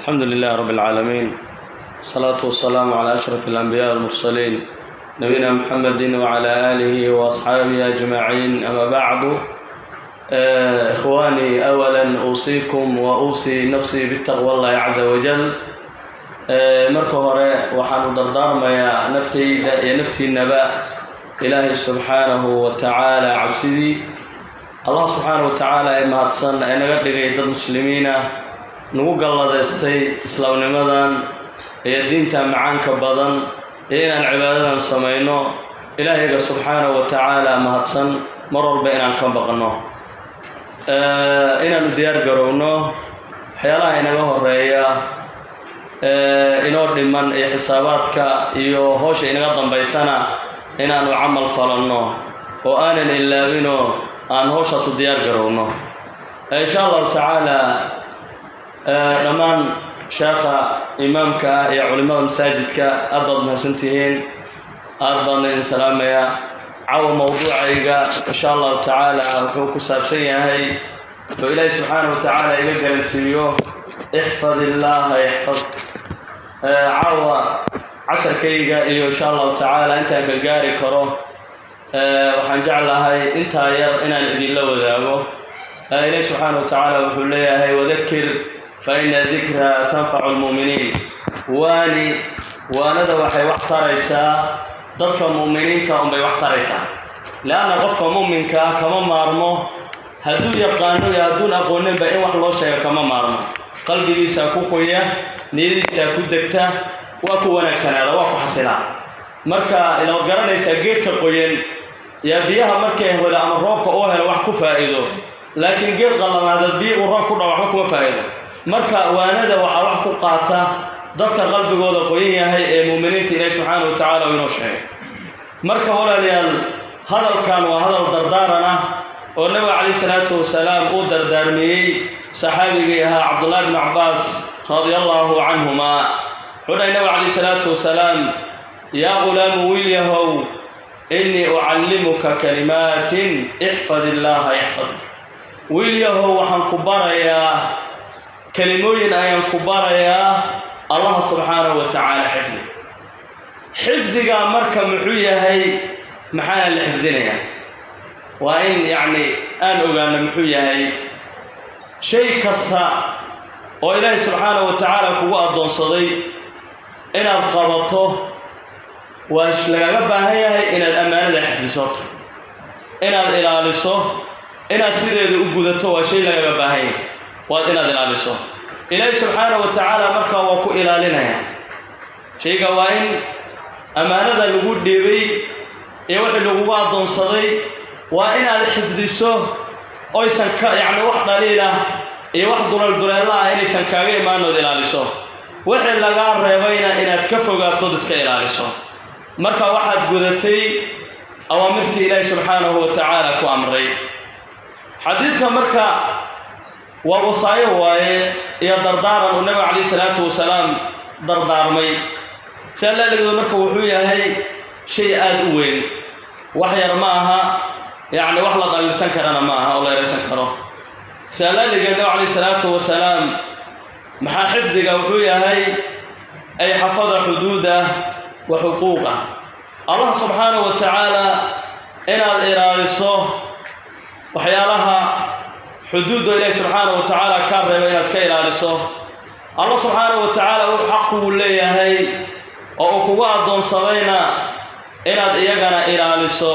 الحمد لله رب العالمين، الصلاة والسلام على أشرف الأنبياء والمرسلين نبينا محمد وعلى آله وأصحابه أجمعين. أما بعد، إخواني، أولا أوصيكم وأوصي نفسي بالتقوى الله عز وجل. marka hore waxaan u dardaarmayaa naftayda iyo naftiinaba ilaahay subxaanahu wa tacaala cabsidii. allah subxaanahu wa tacaala ee mahadsan ee naga dhigay dad muslimiina, nagu galladaystay islaamnimadan iyo diinta macaanka badan iyo inaan cibaadadan samayno. ilaahayga subxaanahu wa tacaala mahadsan, mar walba inaan ka baqno, inaanu diyaar garowno waxyaalaha inaga horeeya inoo dhiman iyo xisaabaadka iyo howsha inaga dambaysana inaanu camal falanno oo aanan ilaawino aan howshaas u diyaar garowno. insha allahu tacaala dhammaan sheekha imaamka iyo culimada masaajidka aad baad mahadsantihiin, aad baan idin salaamaya. cawa mowduucayga insha allahu tacaala wuxuu ku saabsan yahay oo ilaahay subxaanahu wa tacaala iga garansiiyo ixfad illaaha yaxfad. cawa casharkayga iyo insha allahu tacaala intaan ka gaari karo waxaan jeclahay intaa yar inaan idinla wadaago. ilaahay subxaanahu wa tacaala wuxuu leeyahay wadakir fa ina dikra tanfacu lmu'miniin. waanada waxay wax taraysaa dadka mu'miniinta unbay wax taraysaa, leanna qofka mu'minka kama maarmo hadduu yaqaano iyo hadduun aqooninba in wax loo sheego kama maarmo. qalbigiisa ku qoya, niyadiisa ku degta, waa ku wanaagsanaada, waa ku xasilaa. marka inaad garanaysaa geedka qoyan yaa biyaha markay helo ama roobka oo helo wax ku faa'iido, laakiin geed qallanaada biyo uu roob ku dhaco waxba kuma faa'iido. marka waanada waxaa wax ku qaata dadka qalbigooda qoyan yahay ee muuminiinta ilaahi subxaanahu wa tacaala uu inoo sheegay. marka walaalayaal, hadalkan waa hadal dardaaran ah oo nabiga calayhi salaatu wasalaam uu dardaarmiyey saxaabigii ahaa cabdullaahi bnu cabbaas radia allaahu canhumaa. wuxuu dhahay nabiga calayhi salaatu wasalaam, yaa ghulaamu wiilyahow, innii ucallimuka kalimaatin ixfad illaaha yaxfadka. wiilyahow, waxaan ku barayaa kelimooyin ayaan ku barayaa allah subxaanahu wa tacaala xifdi. xifdiga marka muxuu yahay? maxaana la xifdinayaa? waa in yacni aan ogaano muxuu yahay. shay kasta oo ilaahay subxaanahu wa tacaala kugu addoonsaday inaad qabato waa lagaga baahan yahay inaad ammaanada xifdisoto, inaad ilaaliso, inaad sideeda u gudato waa shay lagaga baahan yahay, waad inaad ilaaliso. ilaahay subxaanahu wa tacaala markaa waa ku ilaalinaya shayga. waa in ammaanada lagu dhiibay iyo wixii lagugu addoonsaday waa inaad xifdiso, oysan ka yacni wax dhaliilah iyo wax duleelduleella ah inaysan kaaga imaanood ilaaliso. wixii lagaa reebayna inaad ka fogaatood iska ilaaliso. marka waxaad gudatay awaamirtii ilaahi subxaanahu wa tacaala ku amray. xadiidka marka waa wasaayo waaye iyo dardaaran uu nabiga calayhi salaatu wasalaam dardaarmay. saa laaligeedu marka wuxuu yahay shay aad u weyn, wax yar ma aha, yacni wax la dhaliilsan karana ma aha oo la eraysan karo. saa laaligeed nabiga calayhi salaatu wasalaam maxaa xifdiga wuxuu yahay? ay xafada xuduudah wa xuquuqah. allah subxaanahu wa tacaala inaad ilaaliso waxyaalaha xuduudda ilaahi subxaanahu wa tacaala kaa reeba inaad iska ilaaliso. allah subxaanahu wa tacaala uu xaq kugu leeyahay oo uu kugu addoonsadayna inaad iyagana ilaaliso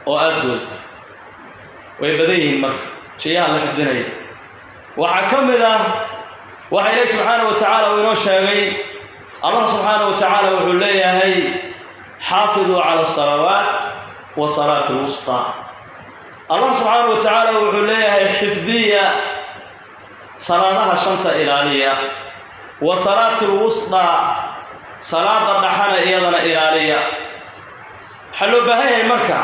oo aada goodto. way badan yihiin marka shayaha la xifdinaya. waxaa ka mid ah waxa ilaahi subxaanahu wa tacaala uu inoo sheegay. allah subxaanahu wa tacaala wuxuu leeyahay, xaafiduu cala asalawaat wa salaati alwustaa. allah subxaanahu wa tacaala wuxuu leeyahay, xifdiya salaadaha shanta ilaaliya, wa salaati alwustaa, salaada dhaxana iyadana ilaaliya. waxaa loo baahan yahay marka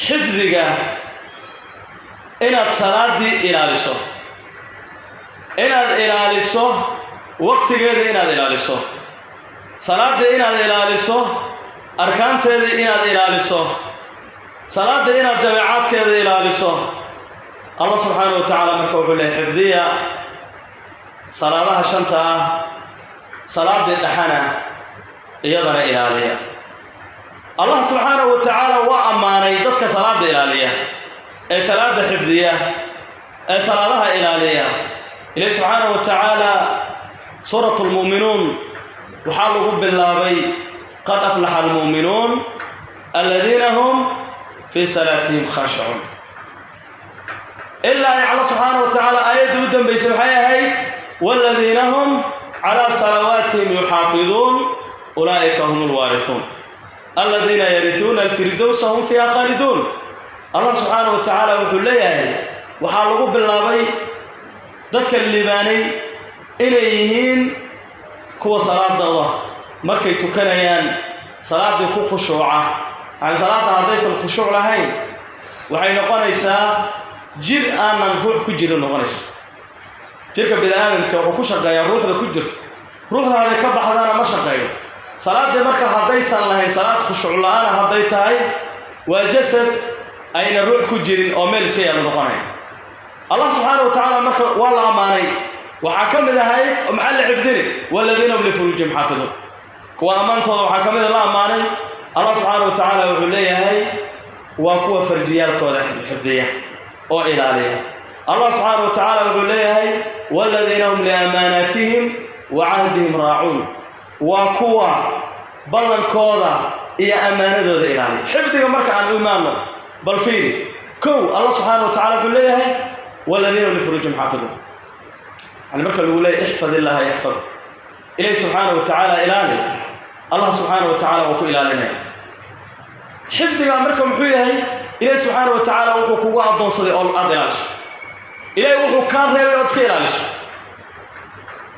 xifdiga inaad salaaddii ilaaliso, inaad ilaaliso waqtigeeda, inaad ilaaliso salaada, inaad ilaaliso arkaanteedii, inaad ilaaliso salaada, inaad jameecaadkeeda ilaaliso. الله سبحانه وتعالى مركب حليه حفظية salaadaha shanta ah salaada dhaxana iyadana ilaaliya Allah subhanahu wa ta'ala waa amaanay dadka salaada ilaaliya ee salaada xifdiya ee salaadaha ilaaliya Ilaahay subhanahu wa ta'ala suratul mu'minun waxa lagu bilaabay qad aflaha al mu'minun alladheena hum fi salatihim khashu'un إلا الله سبحانه وتعالى آيات ودن بيسبحيها والذين هم على صلواتهم يحافظون أولئك هم الوارثون الذين يرثون الفردوس هم فيها خالدون الله سبحانه وتعالى وحليها وحالقوا بالله ذاتك اللباني إليهين كوا صلاة الله مركي تكنيان صلاة يكو خشوعة عن صلاة هذيس الخشوع لهين وحين قنيسا جير أنا الروح كجير النغنس جيرك بالآدم كوكو شقايا الروح ذا كجرت روح هذا كبح هذا أنا ما شقايا صلاة دي مركا هديس الله صلاة خشوع لأنا هديتها وجسد أين الروح كجير أو ميل سيئة النغنس الله سبحانه وتعالى مركا والله أماني وحكم ذا هاي ومحل حفظني والذين هم لفروجهم حافظون كوا أمانته وحكم ذا الله أماني الله سبحانه وتعالى وحليها هاي وكوا فرجيالك ولا حفظية وإلالية الله سبحانه وتعالى يقول لي والذين هم لأماناتهم وعهدهم راعون وكوا بلن كودا هي أمانة ذو إلالية حفظك مركع عن إيمانه بل فيه كو الله سبحانه وتعالى يقول لي والذين هم لفروجهم حافظون يعني مركع يقول لي احفظ الله يحفظ إليه سبحانه وتعالى إلالي الله سبحانه وتعالى وكو إلالينا حفظك مركع محوية إلهي سبحانه وتعالى وحكوا أضون صدي أول أدلاش إلهي وحكوا كان ريبي وتخيلاش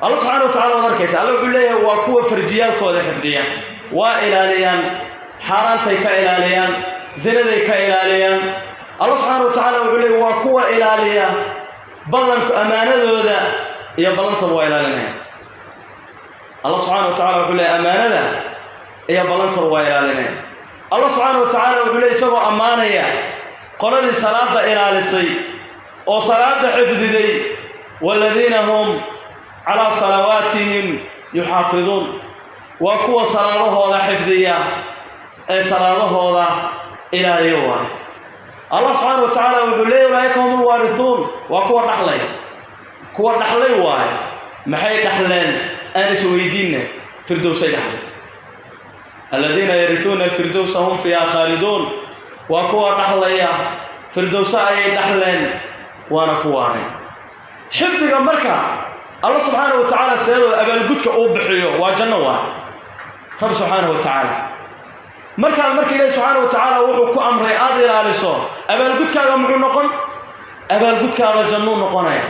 الله سبحانه وتعالى وذركيس الله يقول لي وكوا فرجيال كودا حفظيان وإلاليان حارانتي كإلاليان زندي كإلاليان الله سبحانه وتعالى يقول لي وكوا إلاليان بلنك أمانة ذا يا بلنت أبو إلاليان الله سبحانه وتعالى يقول لي أمانة يا بلنت أبو إلاليان الله سبحانه وتعالى يقول لي سوى أمانية قرد صلاة إلالسي وصلاة حفظي والذين هم على صلواتهم يحافظون وكوا صلاة هذا حفظية أي صلاة هذا إلى يوم الله سبحانه وتعالى يقول لي أولئك هم الوارثون وكوا نحلي كوا نحلي واي محي نحلين أنس ويدين فردوسي نحلي الذين يرثون الفردوس هم فيها خالدون وكوا نحليا فردوس أي نحلين وانا كواني حفظك مركا الله سبحانه وتعالى سيدو أبا القدك أوبحيو وجنة رب سبحانه وتعالى مركا إليه سبحانه وتعالى وحكو أمري آذي لاليسو أبا القدك هذا معو نقن أبا القدك هذا جنون نقنايا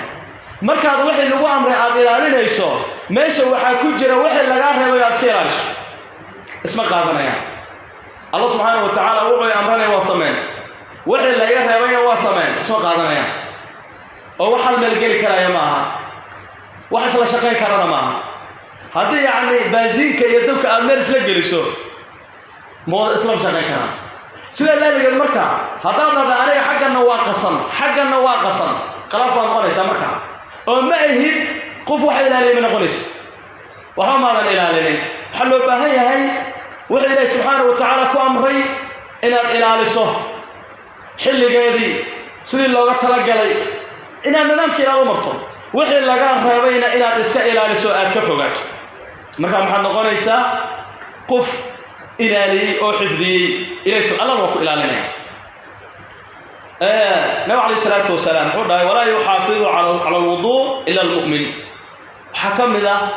مركا هذا وحي لغو أمري آذي لاليسو ميشو وحاكو جرى وحي لغاها ويأتكي لاليسو اسمه قادنا الله سبحانه وتعالى وحي أمرنا وصمين وحي اللي يرهبين وصمين اسمه قادنا أو وحل ملقل كلا يماها وحصل شقين كرنا معها هذه يعني بازينك يدوك أميرس لقليسو مو اسلام شقين كرنا سيدا الله لقى المركع هذا عليه حقا نواقصا خلاص ما نقوليس المركع وما يهيد قفوا حيلالي من نقوليس وهم هذا الإلالي حلو بهاي هاي وحي إليه سبحانه وتعالى كو أمري إناد إلاليسو حل قيدي سيدي اللوغة تلقلي إناد ننامك إلى أمرتو وحي لغا رابين إناد إسكا إلاليسو آد كفوغات مركا محمد قونيسا قف إلالي أو حفظي إليه سبحانه الله وكو إلالينا نبي عليه الصلاة والسلام ولا يحافظ على الوضوء إلا المؤمن حكم ذا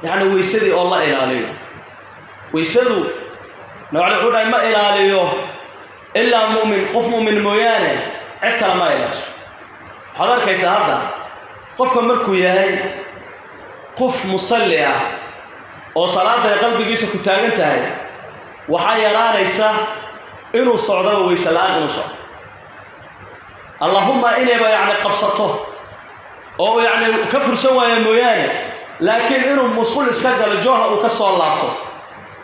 يعني ويسدي الله إلاليه ويسدو نوعنا حودا ما إلاليه إلا مؤمن قف مؤمن مويانه عدك لما إلاش حضر كيس هذا قفك مركو ياهي قف مصلية وصلاة قلبي جيسا كتاغنتهي وحيالان إيسا إنو الصعودة ويسالان إنو صعود اللهم إني يعني قبصته أو يعني كفر سوى مويانه لكن إنه مسؤول إسكاد الجوهر وكسر اللابطو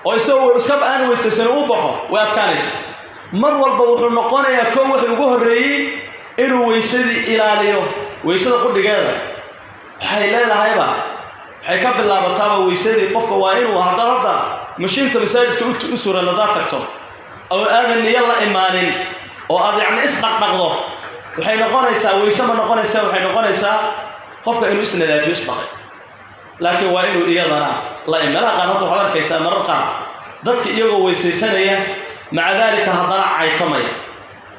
ويسوي إسكاب أنا ويستسنوا وبحه ويتكانش مر والبوح النقانة يكون وحي وجوه الرئي إنه ويسدي إلى اليوم ويسدي كل جهة waxay leedahayba waxay ka bilaabataa weysadii qofka waa inuu hadda mashiinta masaajidka u suran hadaad tagto oo aadan niyo la imaanin oo aad yacni isdhaqdhaqdo waxay noqonaysaa weyse ma noqonaysaa waxay noqonaysaa qofka inuu isnadaafiyo isdhaqay laakiin waa inuu iyadana la imalaha qaar hadda waxaad arkaysaa marar qaar dadka iyagoo weysaysanaya maca daalika haddana caytamaya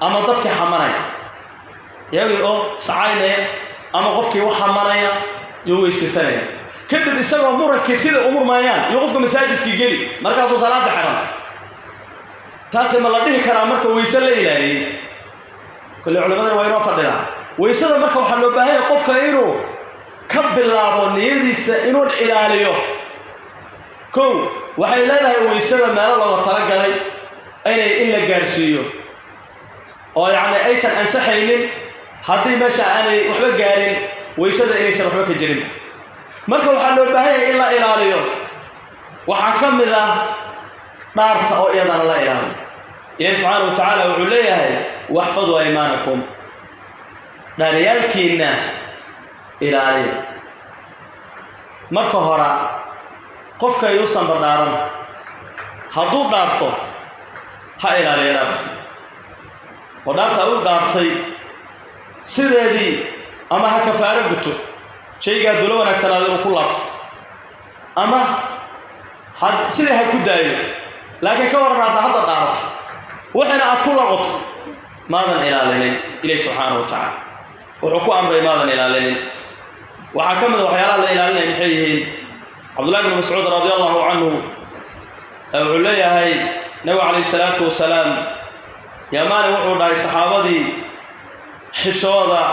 ama dadka xamanaya iyagii oo sacaynaya ama qofkii wax xamanaya iyo weysaysanaya kadib isagoo murankii sida umurmayaan iyo qofka masaajidkii geli markaasuu salaada xiran taasi ma la dhihi karaa marka weyse la ilaaliyey kulli culimadana waa inoo fadhida weysada marka waxaa loo baahan yahay qofka inuu ka bilaabo niyadiisa inuu ilaaliyo kow waxay leedahay weysada meelo looga talagalay in la gaarsiiyo oo yacni aysan ansaxaynin haddii meesha aanay waxba gaarin weysada inaysan waxba ka jirin marka waxaa loo baahan yahay in la ilaaliyo waxaa ka mid ah dhaarta oo iyadana la ilaaliyo ilaahi subxaana wa tacaala wuxuu leeyahay waxfaduu aymaanakum dhaariyaalkiinna ilaaliya marka hore qofka yuusan bardhaaran hadduu dhaarto ha ilaaliya dhaarta oo dhaarta uu dhaartay sideedii ama ha kafaaro guto shaygaa dulo wanaagsanaada inuu ku laabto ama sidii ha ku daayo laakiin ka waran hadda dhaarato waxayna aad ku laqoto maadan ilaalinin ilaahi subxaana wa tacaala wuxuu ku amray maadan ilaalinin waxaa ka mid a waxyaalaha la ilaalinaya maxay yihiin cabdullahi bn mascuud radi allahu canhu wuxuu leeyahay nabigu calayhi salaatu wasalaam yamaani wuxuu dhahay saxaabadii xishooda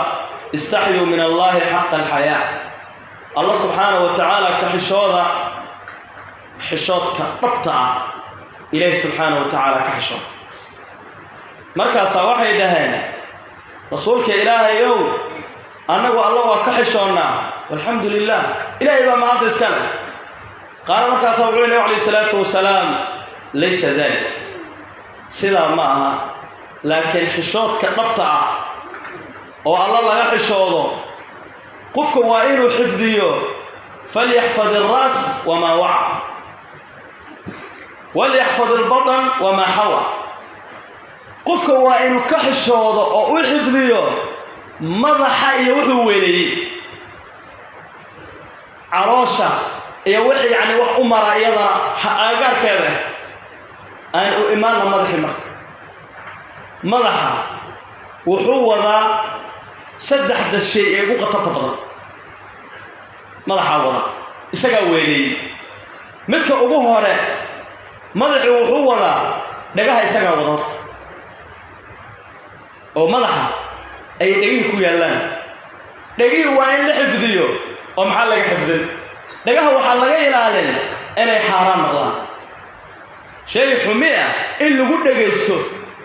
istaxyuu min allahi xaqa alxayaa allah subxaana wa tacaala ka xishoodka dhabta ah ilaahi subxaana wa tacaala ka xishooda markaasaa waxay dhaheen rasuulka ilaahayow annagu alla waa ka xishoonnaa walxamdu lilah ilaahay baa mahadda iska leh qaala markaasaa wuxuu nabi calayhi salaatu wasalaam laysa dalik sidaa ma aha laakiin xishoodka dhabta ah oo alla laga xishoodo qofka waa inuu xifdiyo falyaxfad alra's wamaa waca walyaxfad albadan wamaa xawa qofka waa inuu ka xishoodo oo u xifdiyo madaxa iyo wuxuu weeleeyey caloosha iyo wixii yacni wax u mara iyadana aagaarkeeda aan u imaanna madaxii marka madaxa wuxuu wadaa saddexda shay ee ugu khatarta badan madaxaa wada isagaa weeleeyey midka ugu hore madaxii wuxuu wadaa dhagaha isagaa wada horta oo madaxa ay dhegihii ku yaallaan dhegihii waa in la xifdiyo oo maxaa laga xifdin dhagaha waxaa laga ilaalin inay xaaraan maqlaan shay xumi ah in lagu dhegaysto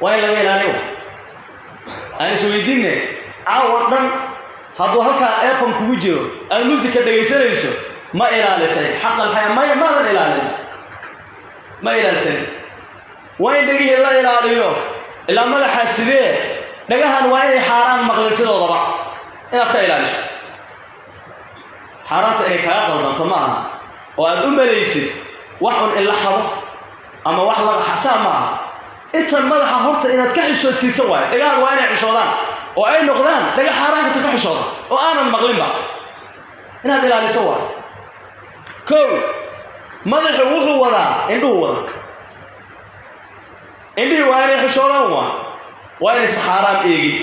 waa in laga ilaaliyo aan isweydiinne caawa dhan hadduu halkaa eefon kugu jiro aad muusika dhegaysanayso ma ilaalisay xaqal xayaa maadan ilaalin ma ilaalisan waa in dhegihii la ilaaliyo ilaa madaxaa sidee dhagahan waa inay xaaraan maqlin sidoodaba inaad ka ilaaliso xaaraanta inay kaga qaldanto ma aha oo aad u malaysid wax un ila xabo ama wax laga xasaa ma aha intan madaxa horta inaad ka xishoodsiisa waayo dhagahan waa inay xishoodaan oo ay noqdaan dhaga xaaraankata ka xishooda oo aanan maqlinba inaad ilaaliso waayo kow madaxu wuxuu wadaa indhuhu wada indhihii waa inay xishoodaan waa inaysa xaaraam eegin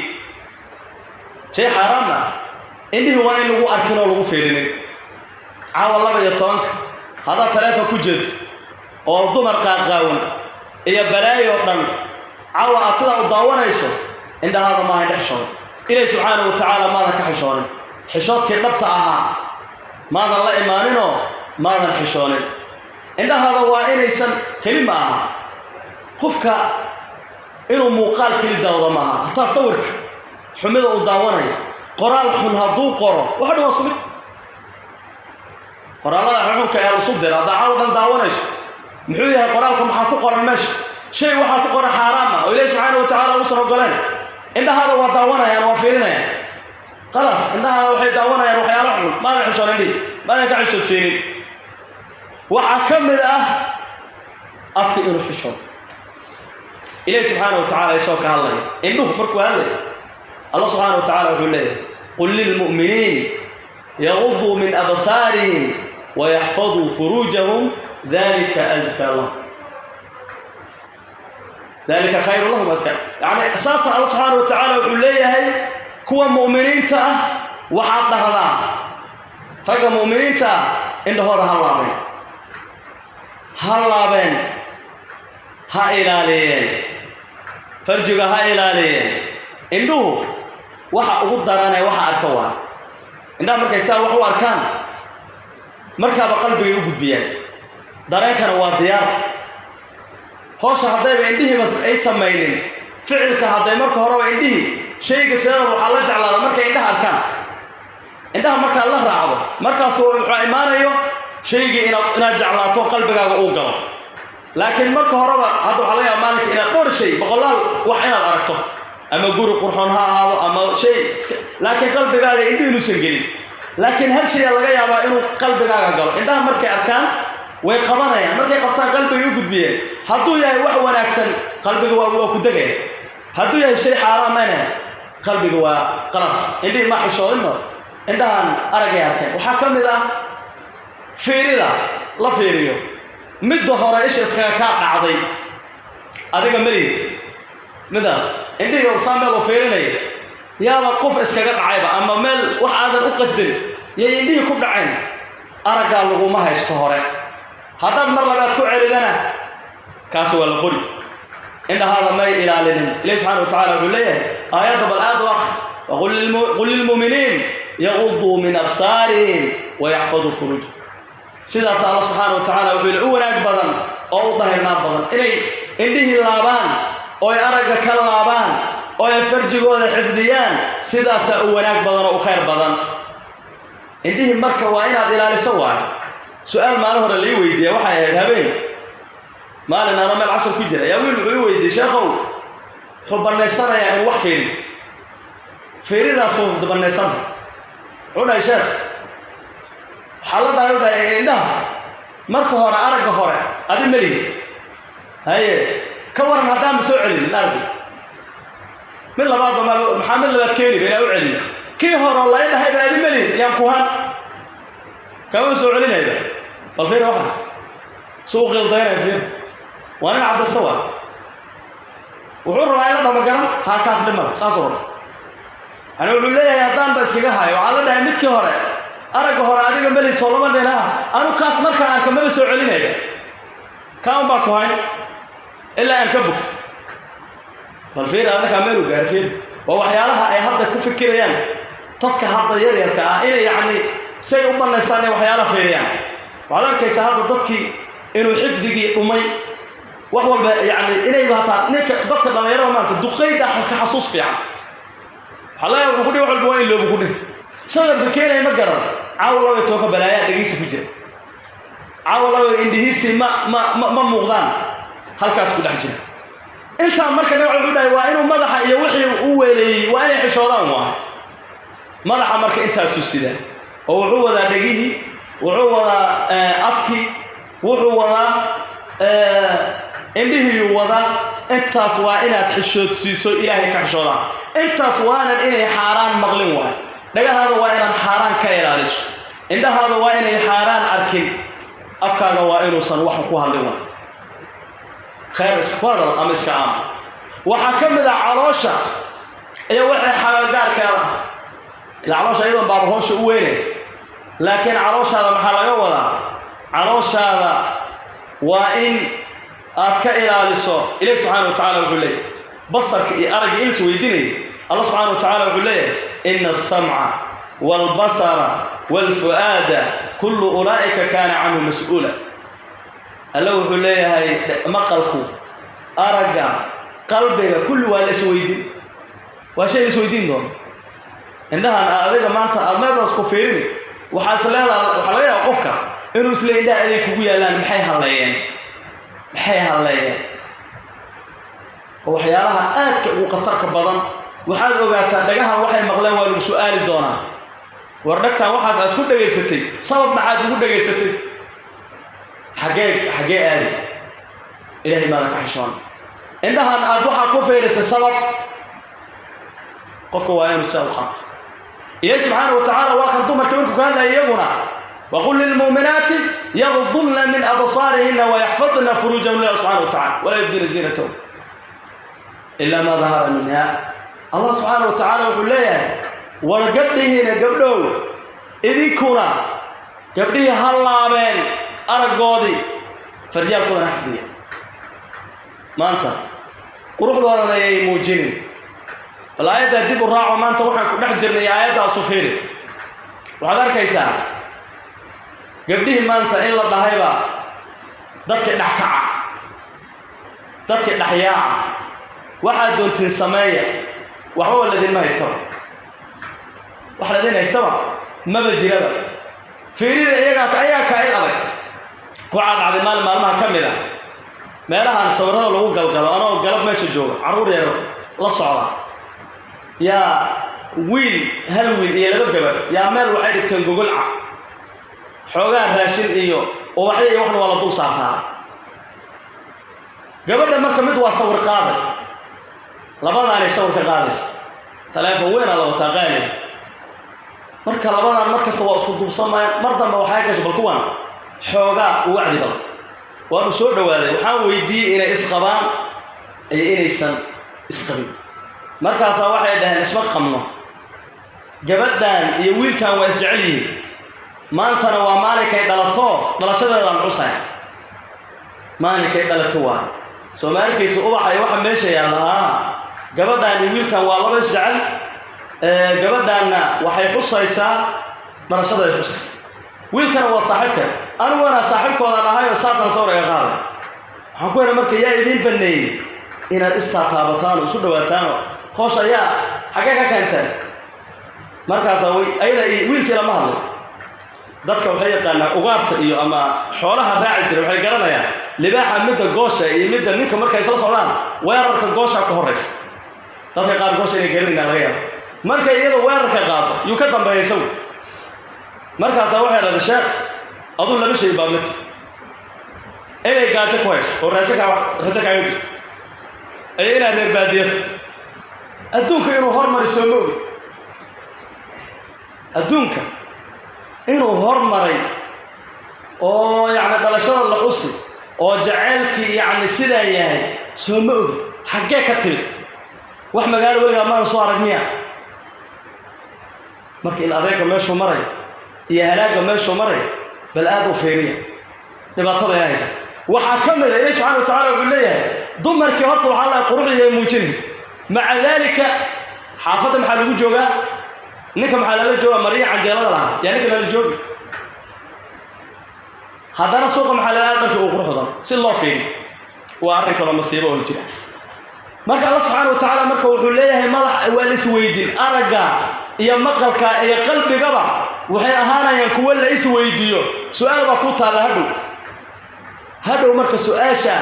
shay xaaraamna indhihii waa in lagu arkin oo lagu fiirinin caawa 12 haddaad taleefon ku jeedo oo dumar qaaqaawan iyo balaayo dhan caawa aad sidaa u daawanayso indhahaada maaha indhe xishooda ilaahi subxaana wa tacaala maadan ka xishoonin xishoodkii dhabta ahaa maadan la imaaninoo maadan xishoonin indhahaada waa inaysan keli ma aha qofka inuu muuqaal keli daawada maaha hataa sawirka xumida uu daawanayo qoraal xun hadduu qoro waxa dhan waa isku mid qoraalada xunxunka ee lasu dira haddaa caawa dhan daawanayso muxuu yahay qoraalka maxaa ku qoran meesha shay waxaa ku qoran xaaraam ah oo ilaahi subxaana wa tacaala uusan ogoleen indhahaada waa daawanayaan waa fiirinayaan خلاص إنها وحيد أونا يروح يروح ما يحشون عندي ما يكعشوا تسيني وحكمل أفكي يروح يحشون إليه سبحانه وتعالى يسوك الله إنه مركوا هذا الله سبحانه وتعالى يقول له قل للمؤمنين يغضوا من أبصارهم ويحفظوا فروجهم ذلك أزكى الله ذلك خير لهم وأزكى يعني أساسا الله سبحانه وتعالى يقول له هي كوا مؤمنين تا وحاط هذا رجع مؤمنين تا إنه هذا هلا بين هائلالين فرجوا هائلالين إنه waxa ugu daranay waxa arkaa inda markay saa wax u arkaan markaaba qalbiga u gudbiyaan dareenkana waa diyaar hoosha hadayba indhihiiba ay sameeyeen ficilka haday marka hore indhihi shayga sidoo waxa la jeclaada markay indhaha arkaan indhaha marka la raacdo markaas wuxuu imaanayo shayga inaad jeclaato qalbigaaga uu galo laakiin marka horeba hadda waxa la yaabaa maalinka inaad qorshay boqolaal wax inaad aragto أما جوري قرحان ها أما شيء لكن قلبي قاعد يبي نسجل لكن هالشيء اللي جاي أبغى إنه قلبي قاعد قال إنها مركي أركان ويقبضنا يعني مركي قطع قلبي يوجد بيه هدو يا واحد وأنا أحسن قلبي هو كدقة هدو يا شيء حرام أنا قلبي هو خلاص اللي ما حشولنا إنها أرجع أركان وحكم ذا فيري ذا لا فيريو مد ظهر إيش إسكاك عضي هذا مريض مداس عندي يوم صامل وفيرني يا وقف إسكاجات عيبة أما مل واحد أقصد يندي يكون عين أرجع له ما هيشتهره هذا المرة لا تكون عيلنا كاس ولا قل إن هذا ما يلالن ليش سبحانه وتعالى يقول لي آيات بالآدوخ وقل للمؤمنين يغضوا من أبصارهم ويحفظوا فروجهم سيدا الله سبحانه وتعالى يقول أول أكبر أو ظهر نابضا إنه اللابان oo araga ka laabaan oo farjigooda xifdiyaan sidaas oo wanaag badan oo khayr badan indhihi marka waa inaad ilaaliso waa su'aal maalin hore la weydiiyay waxa ay habeen maalin aan meel 10 ku jira yaa wiil wuxuu weydiiyay sheekhow xubanaysanaya in wax fiiridaas oo dabanaysan xulay sheekh xaalada ay indhaha marka hore araga hore adi mali haye كورن هذا مسؤول الأرض من بعض محمد لبات كيني بين أوعلي كي هو الله إنه هيبقى هذه مليء يا كوهان كم مسؤول لنا هيبقى الفير واحد سوق الضير الفير وأنا عبد السوا وحور رأي لنا مقرن هاكاس لما ساسور أنا أقول لي يا دان بس كهاي وعلى ده ميت كهراء أرجع كهراء هذه مليء صلوا لنا أنا كاس مركان كم مسؤول لنا هيبقى كم باكوهان إلا أن كبت بالفير أنا كملوا قارفين ووحيالها أي هذا كوفك كريان تطك هذا يركع إلى يعني سيء أمنا استاني وحيالها فيريان وعلى كيس هذا ضدك إنه حفظك أمي وهو يعني إلى بهتا نك ضدك لما يرى مالك الدخيدة كحصوص فيها حلا يقولي واحد بوين اللي بقوله سبب بكينا يمجرر عاولوا يتوقع بلايا دقيس فيجر عاولوا إندهيسي ما مغضان halkaas ku dhaxjin inta marka nooc u dhaay waa inuu madaxa iyo wixii uu weelay waa inay xishoodaan waa madaxa marka intaas u sida oo wuxuu wada dhagihi wuxuu wada afki wuxuu wada indhihi wada intaas waa inaad xishoodsiiso ilaahay ka xishoodaan intaas waanan inay xaraan maqlin waa dhagahaada waa inaan xaraan ka ilaaliso indhahaada waa inay xaraan arkin afkaaga waa inuusan wax ku hadlin waa خير إسكوار أم إسكام وحكم ذا عروشة أي واحد حاجار كلام العروشة أيضا بعضهوش وينه لكن عروشة هذا محل جولا عروشة هذا وإن أتكئل على الصور إليه سبحانه وتعالى يقول لي بصرك أرجع إنس ويدني الله سبحانه وتعالى يقول لي إن السمع والبصر والفؤاد كل أولئك كان عنه مسؤولا الله يقول لي هاي مقلكو أرجع قلبك كل ولا سويدين وشيء سويدين دون عندها أنا ما أنت ما بس كفيرني وحصلها وقفك إنه سلين ده عليك ويا لان محيها الليين وحيالها آتك وقطرك بدن waxaad ogaataa dhagahan waxay maqleen waa lagu su'aali doonaa war dhagtaan waxaas aad isku dhageysatay sabab maxaad ugu dhageysatay xagee aadi ilaahay maada ka xishoon indhahan aad waxaa ku feedhisay sabab qofka waa inuu saa u qaato ilaahay subxaanahu wa tacaala waa kan dumarka markuu ka hadlaya iyaguna وقل للمؤمنات يغضضن من أبصارهن ويحفظن فروجهن لله سبحانه وتعالى ولا يبدين زينتهم إلا ما ظهر منها الله سبحانه وتعالى يقول لها ورقبته قبله إذن كنا قبله هاللابين أرقودي فرجال كنا نحفظية ما أنت قروح دوانا يا موجين الآية تهديب الراعة ما أنت وحنا نحجرني آيات أصفيري وهذا كيسان gabdhihii maanta in la dhahayba dadka dhaxkaca dadka dhaxyaaca waxaa doontiin sameeya waxba ladin ma haystaba wax ladin haystaba maba jiraba fiirida ayaa ka il adag waxaa dhacday maalmaha ka mid ah meelahan sawirada lagu galgalo anoo galab meesha jooga caruur yar la socda yaa hal wiil iyo laba gabar yaa meel waxay dhigteen gogolca xoogaa raashin iyo ubaxyo iyo waxna waa la dul saarsaaray gabadha marka mid waa sawir qaaday labadaanay sawir ka qaadaysa taleefon weynaa la wataa qaali marka labadaan mar kasta waa isku duubsamayaan mar dambe waxay gashay bal kuwan xoogaa u wacdi badan waanu soo dhawaaday waxaan weydiiyey inay isqabaan iyo inaysan isqabin markaasaa waxay dhaheen isma qabno gabadhan iyo wiilkan waa isjecel yihiin maantana waa maalinkay dhalato dhalashadeedaan xusay maalinkay dhalato waa Soomaalkiisu ubaxay waxa meesha yaalaha gabadhan iyo wiilkan waa laba isjecel gabadhanna waxay xusaysaa dhalashadeeda xusaysa wiilkan waa saaxiibka aniguna saaxiibkooda ahay oo saasan soo reeqa qaaday waxaan ku yiri marka yaa idin baneeyay inaad istaabataan oo isu dhawaataan hoos ayaa xagee ka keenteen markaas ayada wiilkii lama hadlo dadka waxay yaqaanaa ugaarta iyo ama xoolaha raaci jiray waxay garanayaan libaaxa midda goosha iyo midda ninka markay soo socdaan weerarka goosha ku horeysa dadka qaar goosha inay garanayaan laga yaabo markay iyada weerarka qaado yuu ka dambeeyay markaas waxay leedahay sheekh aduu laba shay baamid inay gaajo ku hayso oo raashinka kaaga jirto ay inay reer baadiyada adduunka inuu hormariso moogi adduunka inuu hormaray oo yaani dhalashada la xusi oo jaceelkii yaani sidaa yahay soo ma ogi xagee ka timid wax magaalo waliga ma soo aragniya markii il adeega meeshu maray iyo halaaga meeshu maray bal aad u fiiriya dhibaatada ay haysa waxa kamid ah Ilaahay subhanahu wa ta'ala uu leeyahay dumarkii horta waxa la quruxiyay muujin maca dalika xaafada maxaa lagu joogaa ninka maxaa la joogaa mariya canjeelada laha yani ninka la joogo hadana suuqa maxaa la aadka ugu quruxdan si loo fiiriyo waa arrin kale masiibo oo jira marka Allah subhanahu wa ta'ala marka wuxuu leeyahay madax wal isweydin araga iyo maqalka iyo qalbigaba waxay ahaanayaan kuwa la isweydiyo su'aal ba ku taala hadhow marka su'aasha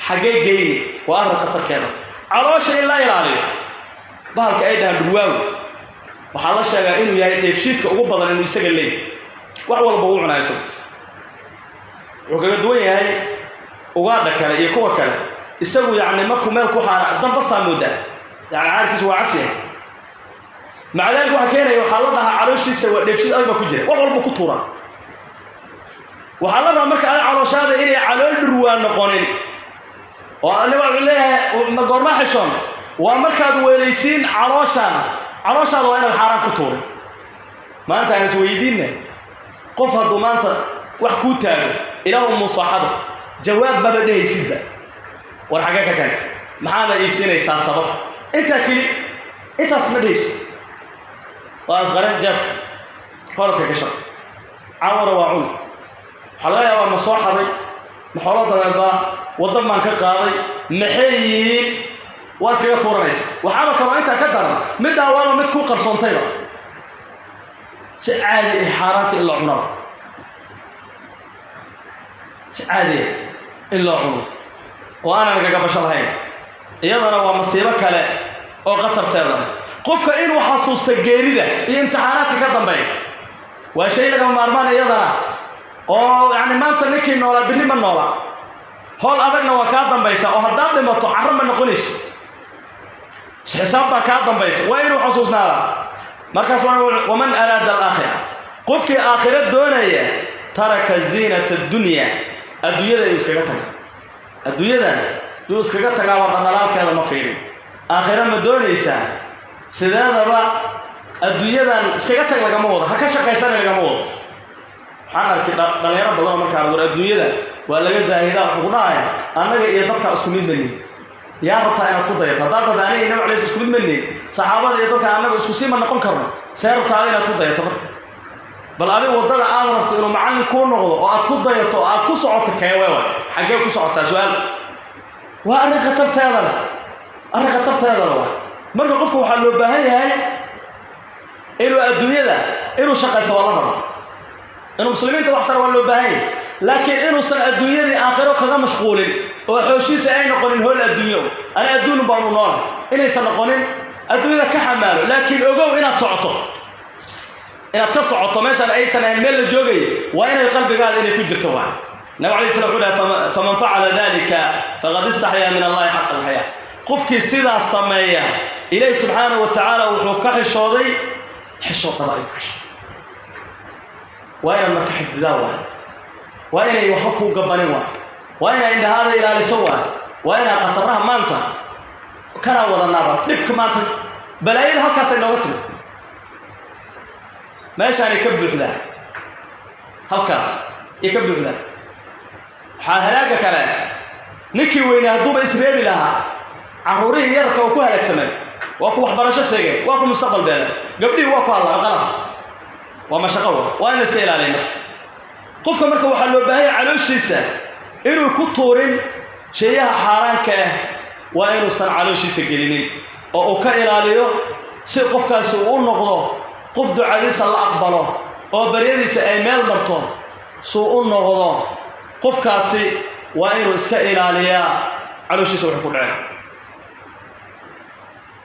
xagee geeyay waa arrin khatarkeeda caloosha in la ilaaliyo bahalka ay dhahan durwaaw waxa la sheegaa inuu yahay dheefshiidka ugu badan inuu isaga leeyahay wax walba uu cunayso wuxuu kaga duwan yahay ugaadha kale iyo kuwa kale isagu yaani markuu meel ku xaara damba saamuda yaani caarkiisu waa casiya macdalku waxa keenay waxa la dhahaa calooshiisa waa dheefshiid aad ba ku jira wax walba ku tuura waxa la dhahaa marka ay calooshaada inay calool durwaan noqonin oo aniga waxaan leeyahay ma goorma xishoon waa markaad weelaysiin calooshaada waa inaad xaaraan ku tuurin maanta aan isweydiinna qof hadduu maanta wax ku taago ilaahu musaaxado jawaab baba dhehaysidba war xagee ka keenta maxaana iisinaysaa sabab intaas ma dhehaysid waa asqaran jaabka horadka gasho caawara waa cun waxaa laga yaabaa ma soo xaday maxoolo dabeelbaa waddan baan ka qaaday maxay yihiin waa iskaga tuuranaysa waxaaba kaloo intaa ka daran middaa waaba mid ku qarsoontayba si caadi ah xaaraanta in loo cunaba si caadi ah in loo cuno oo aanan kaga basho lahayn iyadana waa masiibo kale أو قطر تيرا قفك إنه حصوص تجاريده هي امتحانات كذا بين وشيء لكم مارمان يضرع أو يعني ما أنت لك إنه ولا بري من ولا هول أبغى وكذا بيس أو هذا ما تعرف من قليش حسابك كذا بيس وين حصوصنا مركز ومن أراد الآخرة قفك آخرة الدنيا ترك زينة الدنيا الدنيا يسكتها الدنيا يسكتها وضمالك هذا ما فيه آخرة من الدنيا سيدنا بقى الدنيا اسكتها لك موضة هكذا كيسان لك موضة حنا كده دليل بدل ما كانوا الدنيا ولا جزاهيدا وحقناها أنا يدك أسكنين مني يا رب أنا أقول ضيق هذا داني إنه عليه أسكنين مني صحابة يدك أنا أسكسي من نقول كرنا سير تعالى أقول ضيق تبرك بل أنا وضد أنا ربط إنه معلم كون نقول وأقول ضيق أقول صعود كيوه حاجة أقول صعود سؤال وأنا كتبت هذا مرة قفكم حلو بهاي إنه الدنيا ده إنه شقة سوى الله إنه مسلمين توحتر ولو بهاي لكن إنه سنة الدنيا دي آخره كذا مشغولين وحوشي سأين قولين هو الدنيا أنا أدون بانونان إنه سنة قولين الدنيا كحماله لكن أقول إنه تصعطه إنه تصعطه مثلا أي سنة الميل الجوغي وإنه القلب قال إنه يكون جرتوها نبي عليه السلام يقول فمن فعل ذلك فقد استحيا من الله حق الحياة قفك السيدة السمية إليه سبحانه وتعالى وحكاح الشوضي حشو طبعي كشف وين المركح في داوة وين يوحكوا قبلوا وين عند هذا إلى لسوا وين قطرها مانتا كنا ولا نابا نبك مانتا بلايين هكذا سنواتنا ما يشان يكبر حدا هكذا يكبر حدا هلاقة كلام نكي وين هدوب إسرائيل لها عروريه يركوا وكوها لك سمن وكو حبرشة سجى وكو مستقبل بينه قبلي وكو الله خلاص وما شقوه وين استيل علينا قفك مركب وحلو بهاي على الشيسة إنه كطورين شيئا حركة وإنه صار على الشيسة جلينين أو كإلاليو سقفك سوون نقضه قف دعاء صلى أقبله أو بريدي سأمال مرتون سوون نقضه قف كاسي وإنه إسكإلاليا على الشيسة وحكون عليه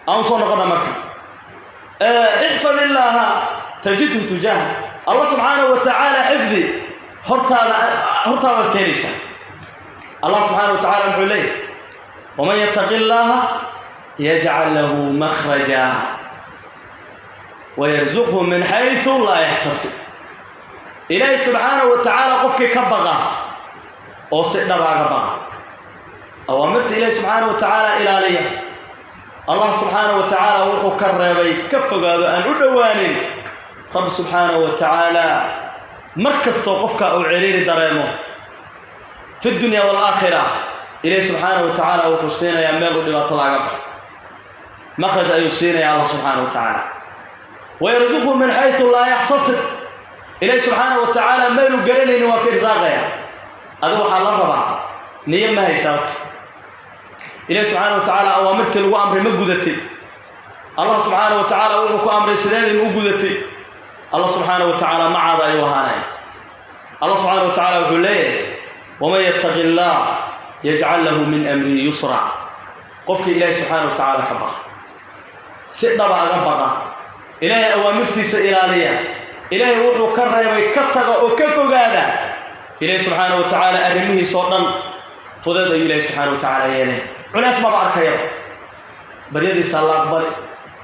أنصر نقضنا مركب احفظ الله تجده تجاه الله سبحانه وتعالى حفظي هرتا الكنيسة الله سبحانه وتعالى الحلي ومن يتق الله يجعل له مخرجا ويرزقه من حيث لا يحتسب إليه سبحانه وتعالى قفك كبغا أو سئدبا كبغا أوامرت إليه سبحانه وتعالى إلى ليه الله سبحانه وتعالى وحو كربي كفغا أن أدوانين رب سبحانه وتعالى مركز توقفك أو عريري دريمه في الدنيا والآخرة إليه سبحانه وتعالى وحسينا يا ميل ودي طلع قبل مخرج أيوسينا يا الله سبحانه وتعالى ويرزقه من حيث لا يحتصب إليه سبحانه وتعالى ميل قريني وكير زاغيا هذا حال الله نيم ما هي سارت إليه سبحانه وتعالى أوامرت له أمر مقودتي الله سبحانه وتعالى وحكو أمر سداد مقودتي الله سبحانه وتعالى مع هذا أيوهاني الله سبحانه وتعالى يقول ليه ومن يتق الله يجعل له من أمره يسرا قفك إليه سبحانه وتعالى كبر سئدبا أغبغا إليه أوامرتي سإلالية إليه وحو كرر ويكتغ وكفق هذا إليه سبحانه وتعالى أرميه صوتا فضل إليه سبحانه وتعالى يليه عناس ما بعرك يا بريدي صلى الله أقبل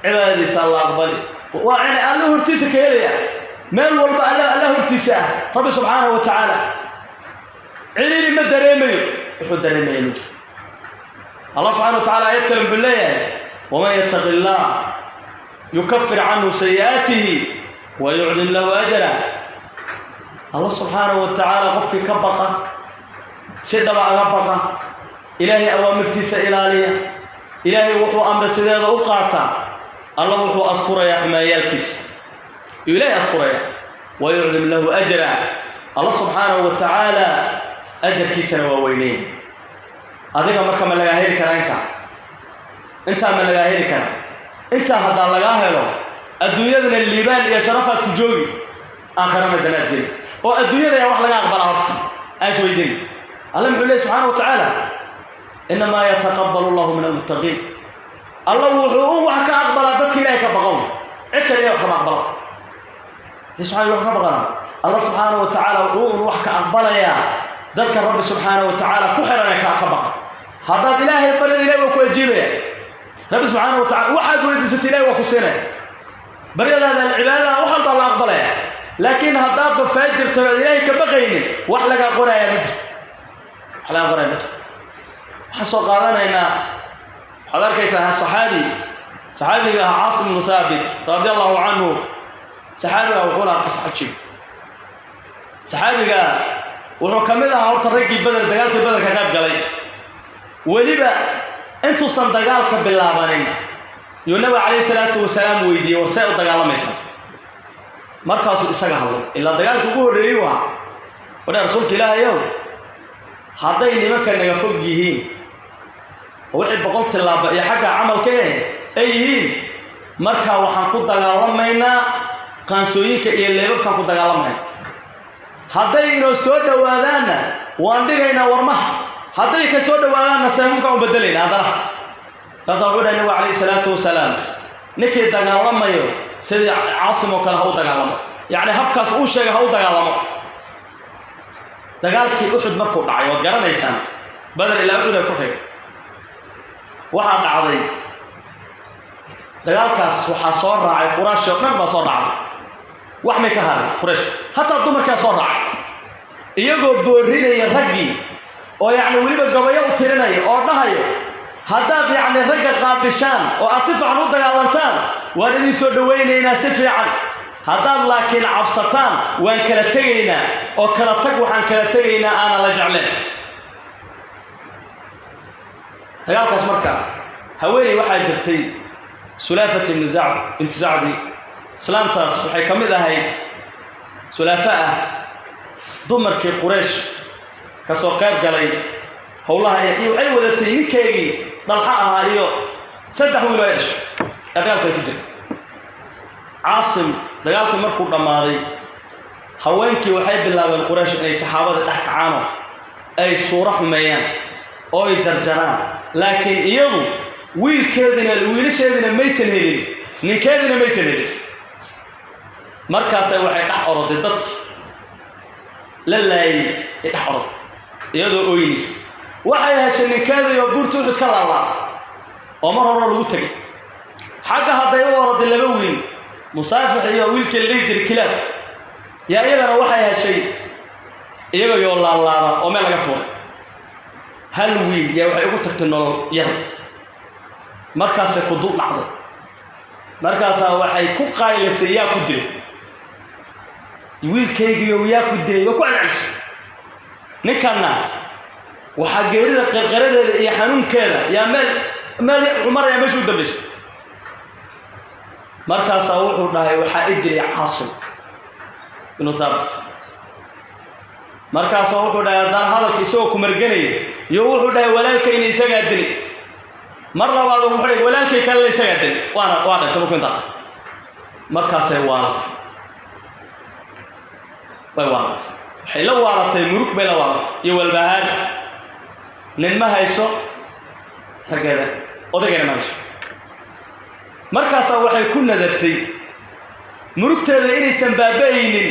عبادي صلى الله أقبل وأنا الله ارتسك إليه مال والبا الله ارتساه رب سبحانه وتعالى عليني ما دريمي وحد دريمي الله سبحانه وتعالى يتكلم بالله ومن يتق الله يكفر عنه سيئاته ويعظم له أجره الله سبحانه وتعالى قفك كبقة سيدبا أغبقة إلهي أوامرتي سإلالية إلهي وحو أمر سيدة أقاطع الله وحو أسطر يا حمايالكس إلهي أسطر يا ويعظم له أجره الله سبحانه وتعالى أجر كيسنا ووينين هذا مركب من لغاهيري كان أنت من لغاهيري كان أنت هذا لغاهيرو الدنيا ذن الليبان يا شرفات كجوغي آخرنا جنات دين والدنيا يا واحد لغا أقبل عرض أيش ويدين الله محو الله سبحانه وتعالى إنما يتقبل الله من المتقين الله وحو وحكا أقبل ضدك إلهي كبقون عدك إلهي وحكا أقبل سبحانه وحكا بقنا الله سبحانه وتعالى وحو وحكا أقبل يا ضدك الرب سبحانه وتعالى كحرنا كبقى هذا إلهي بلد إلهي وكو يجيبه رب سبحانه وتعالى واحد ولد ست إلهي وكسينه بريد هذا العبادة وحد الله أقبلها لكن هذا بفاجر تبع إلهي كبقين وحلقة قرى يا مدر حلقة قرى يا مدر حسوا قالنا إن حضر كيسا صحابي عاصم بن ثابت رضي الله عنه صحابي وقولها قصة عجيب صحابي وحكمتها هورت الرقي بدر دقالت بدر كقاب قلي ولبا انتو صندقالك باللابانين يونبي عليه الصلاة والسلام ويدي ورسائل دقال ميسا مركزوا إساق الله إلا دقالك قول ريوها وده رسولك إله يوم هذين مكان يفوق يهين وحب قلت الله يا حاجة عمل كده أيهين مركا وحنقود دقال مينا قانسوينك إيا اللي بكا قود دقال مينا هذين سودة وادانا واندقينا ورمها هذين كسودة وادانا سيمفكا وبدلين هذا فصبر النبي عليه الصلاة والسلام نكي دقال ميو سيدي عاصم وكان هو دقال يعني هبكاس أو شيء هو دقال دقالك أحد مركو دعي وقرن إنسان بدل إلى أحد الكحي واحد عظيم دقالكاس وحصار راعي قراش من بصار راعي وحمي كهار قراش حتى الضمر كصار راعي يجوا بورينا يرجي أو يعني وليبا قبيا وترينا أو نهايو هذا يعني رجع قابشان وأطيف عن وضع الألتان وأنا سودوينينا سفيعا هذا لكن عبسطان وأن كلتينا أو كلتك وحن كلتينا أنا لجعلين هيا كسمرك هويني واحد جرتي سلافة بنت زعدي سلامتاس وحي كميدة هاي سلافة ضمرك قريش كسوقات قلي هولها إيه وحي ودتي نكيجي ضلحها هايو سدح ولايش دقالك كجر عاصم دقالك مركو دماري هوينكي وحي بالله والقريش أي صحابة الأحكعانو أي صورة حميان أو جرجران لكن إيضو ويل شيدنا ميسن هيلين نكادنا ميسن هيلين مركز وحي أحقرض الضدك للاي أحقرض إيضو أوينيس waxay haysan ninkeedu buurtu wuxuu ka laalaa oo mar hore lagu tagay xaga haday u orday laba wiil musaafix iyo wiilka leedir kilaab yaa iyagana waxay haysan iyaga yoo laalaada oo meel laga tuuray hal wiil yaa waxay ugu tagtay nolol yar markaas ku dul dhacday markaas waxay ku qaylisay yaa ku dilay wiilkaygiyo yaa ku dilay waa ku celcelisay ninkana waxaa geerida qarqaradeeda iyo xanuunkeeda yaa meel cumar yaa meesha u dambaysay markaas wuxuu dhahay waxaa idilay Caasim inuu Thaabit markaas wuxuu dhahay daan hadalka isagoo ku marganay iyo wuxuu dhahay walaalkayna isaga dilay mar labaad wuxuu dhahay walaalkay kale isaga dilay waana tabakunta markaas ay waalatay waxay la waalatay murug bay la waalatay iyo walbahaad لما هيسو رجلا odagana maash markaas waxay ku nadartay murugteeda inaysan baabaaynin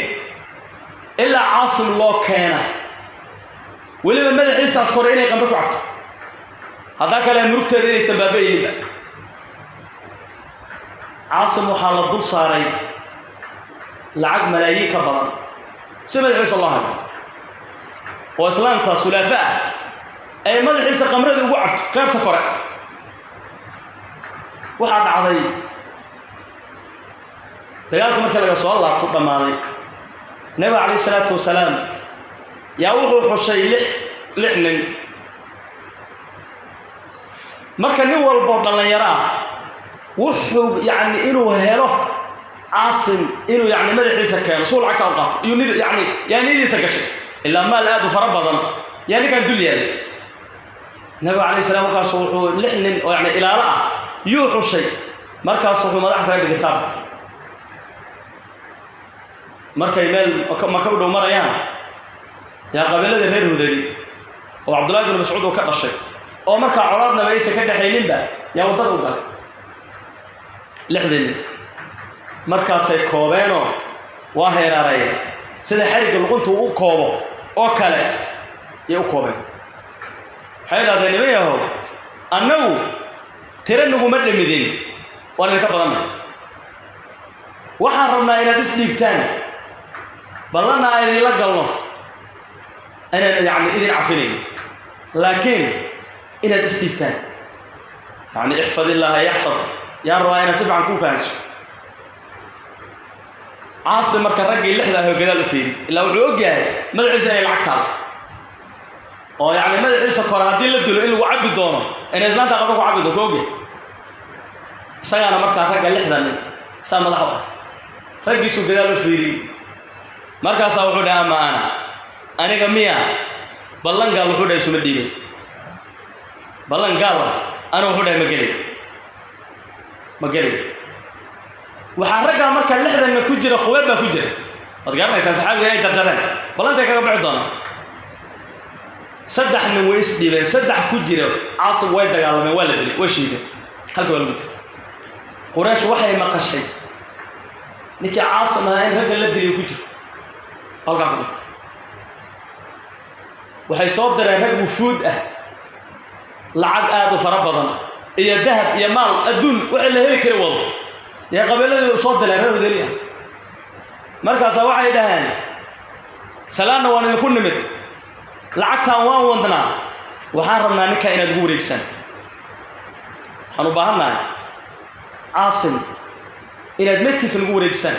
illa Caasim loo keena waliba madaxiisa askor inay qamro ku cabto hada kale murugteeda inaysan baabaaynin Caasim waxa la dul saaray lacag malaayiin ka badan sida sallallahu wa islaamta sulafa ay madaxiisa qamrada ugu cabto qaybta kore waxa dhacday dagaalka markii laga soo laabto dhamaaday nabi kaleey salaatu wasalaam yaa wuxuu xushay lix nin marka nin walba dhalinyaro wuxuu yaani inuu helo Caasim inuu yaani madaxiisa keeno soo lacag ka qaato iyo nid yaani idisa gashay illa maal aad u farabadan yaani kan dulyada nabi kaleey salaam markaas wuxuu lix nin oo yaani ilaala يوحشي مركز صوفي مدح كان دغ ثابت مركي ميل ما كودو مريان يا قبيلده reer hudari oo Abdullah ibn Mas'ud oo ka dhashay oo marka colaadna baysa ka dhaxaynba yaa wadada u galay لحدني مركز كوبينو وهيراري سيدا حرق القنت وكوبو وكلا يوكوبين حيلا ذي نبيه هو أنه ترنه مدى مدين وانا ذكا بضمنا وحرمنا إلى تسليب تاني بلنا إلى لقلنا أنا يعني إذن عفنين لكن إلى تسليب تاني يعني احفظ الله يحفظك يا رأي أنا سبعا كوفاش عاصم مركز رجل لحظة هو قدال فيه لو عوجه مدعسة العقل أو يعني مدعسة كراديل الدلو إنه وعد دونه إن إذا أنت قبض وعد توجه سيانا مركز رجل لحظة سام الله رجل سو قدال فيه مركز أوحده أما أنا جميع بلن قال وحده يسمى الدين بلن قال أنا وحده مقلي وحرقها مركا لحدا ما كجرا خوات ما كجرا ودقارنا يسان صحابي هاي جرجران بلان تاكا بعد دونا سدح انه ويس ديبان سدح كجرا عاصم وايد دقال ما ولد وشيده هلك ولا بد قريش وحي ما قشي نكي عاصم هاين رجل لدري وكجرا هلك عقبت وحي صوب درا رج وفود لعق آدو فربضا إيا ذهب إيا مال الدون وحي هلك الوضع يا قبيلة صوت الأهرار ودليا مركز واحد دهان سلامنا وانا يكون نمت لعقتها وان وندنا وحارمنا نكا إنا تقول إكسان حنو باهمنا عاصم إنا دمتكس نقول إكسان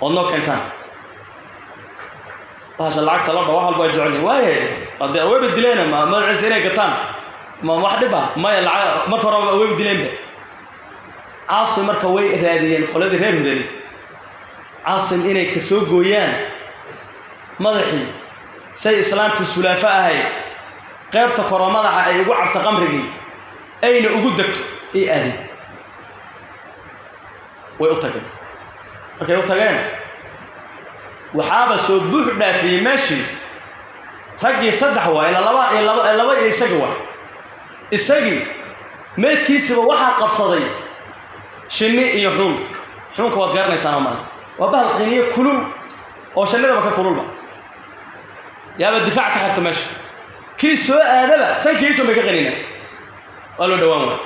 ونو كنتان باشا لعقت الله واحد باي جعلني وايه قد أويب الدلين ما العسيني قطان ما واحد با ما يلعق مركز أويب الدلين با عاصم marka way raadiyeen qoladii reer hudali عاصم inay ka soo gooyaan madaxii say islaamtu sulaafa ahay qaybta koromadaha ay ugu cabta qamrigi ayna ugu dagto ee aadi way u tageen markay u tageen waxaaba soo buux dhaafiyay meeshii ragii saddex waa ila laba isaga waa isagii meedkiisaba waxa qabsaday شني يحول حون كوادقارنا سانوما وبهال قينية كلول أو شني ذا بكا كلول با يا بالدفاع كحرت ماشي كي سوء هذا لا سن كيسو بكا قينينا قالوا دوامه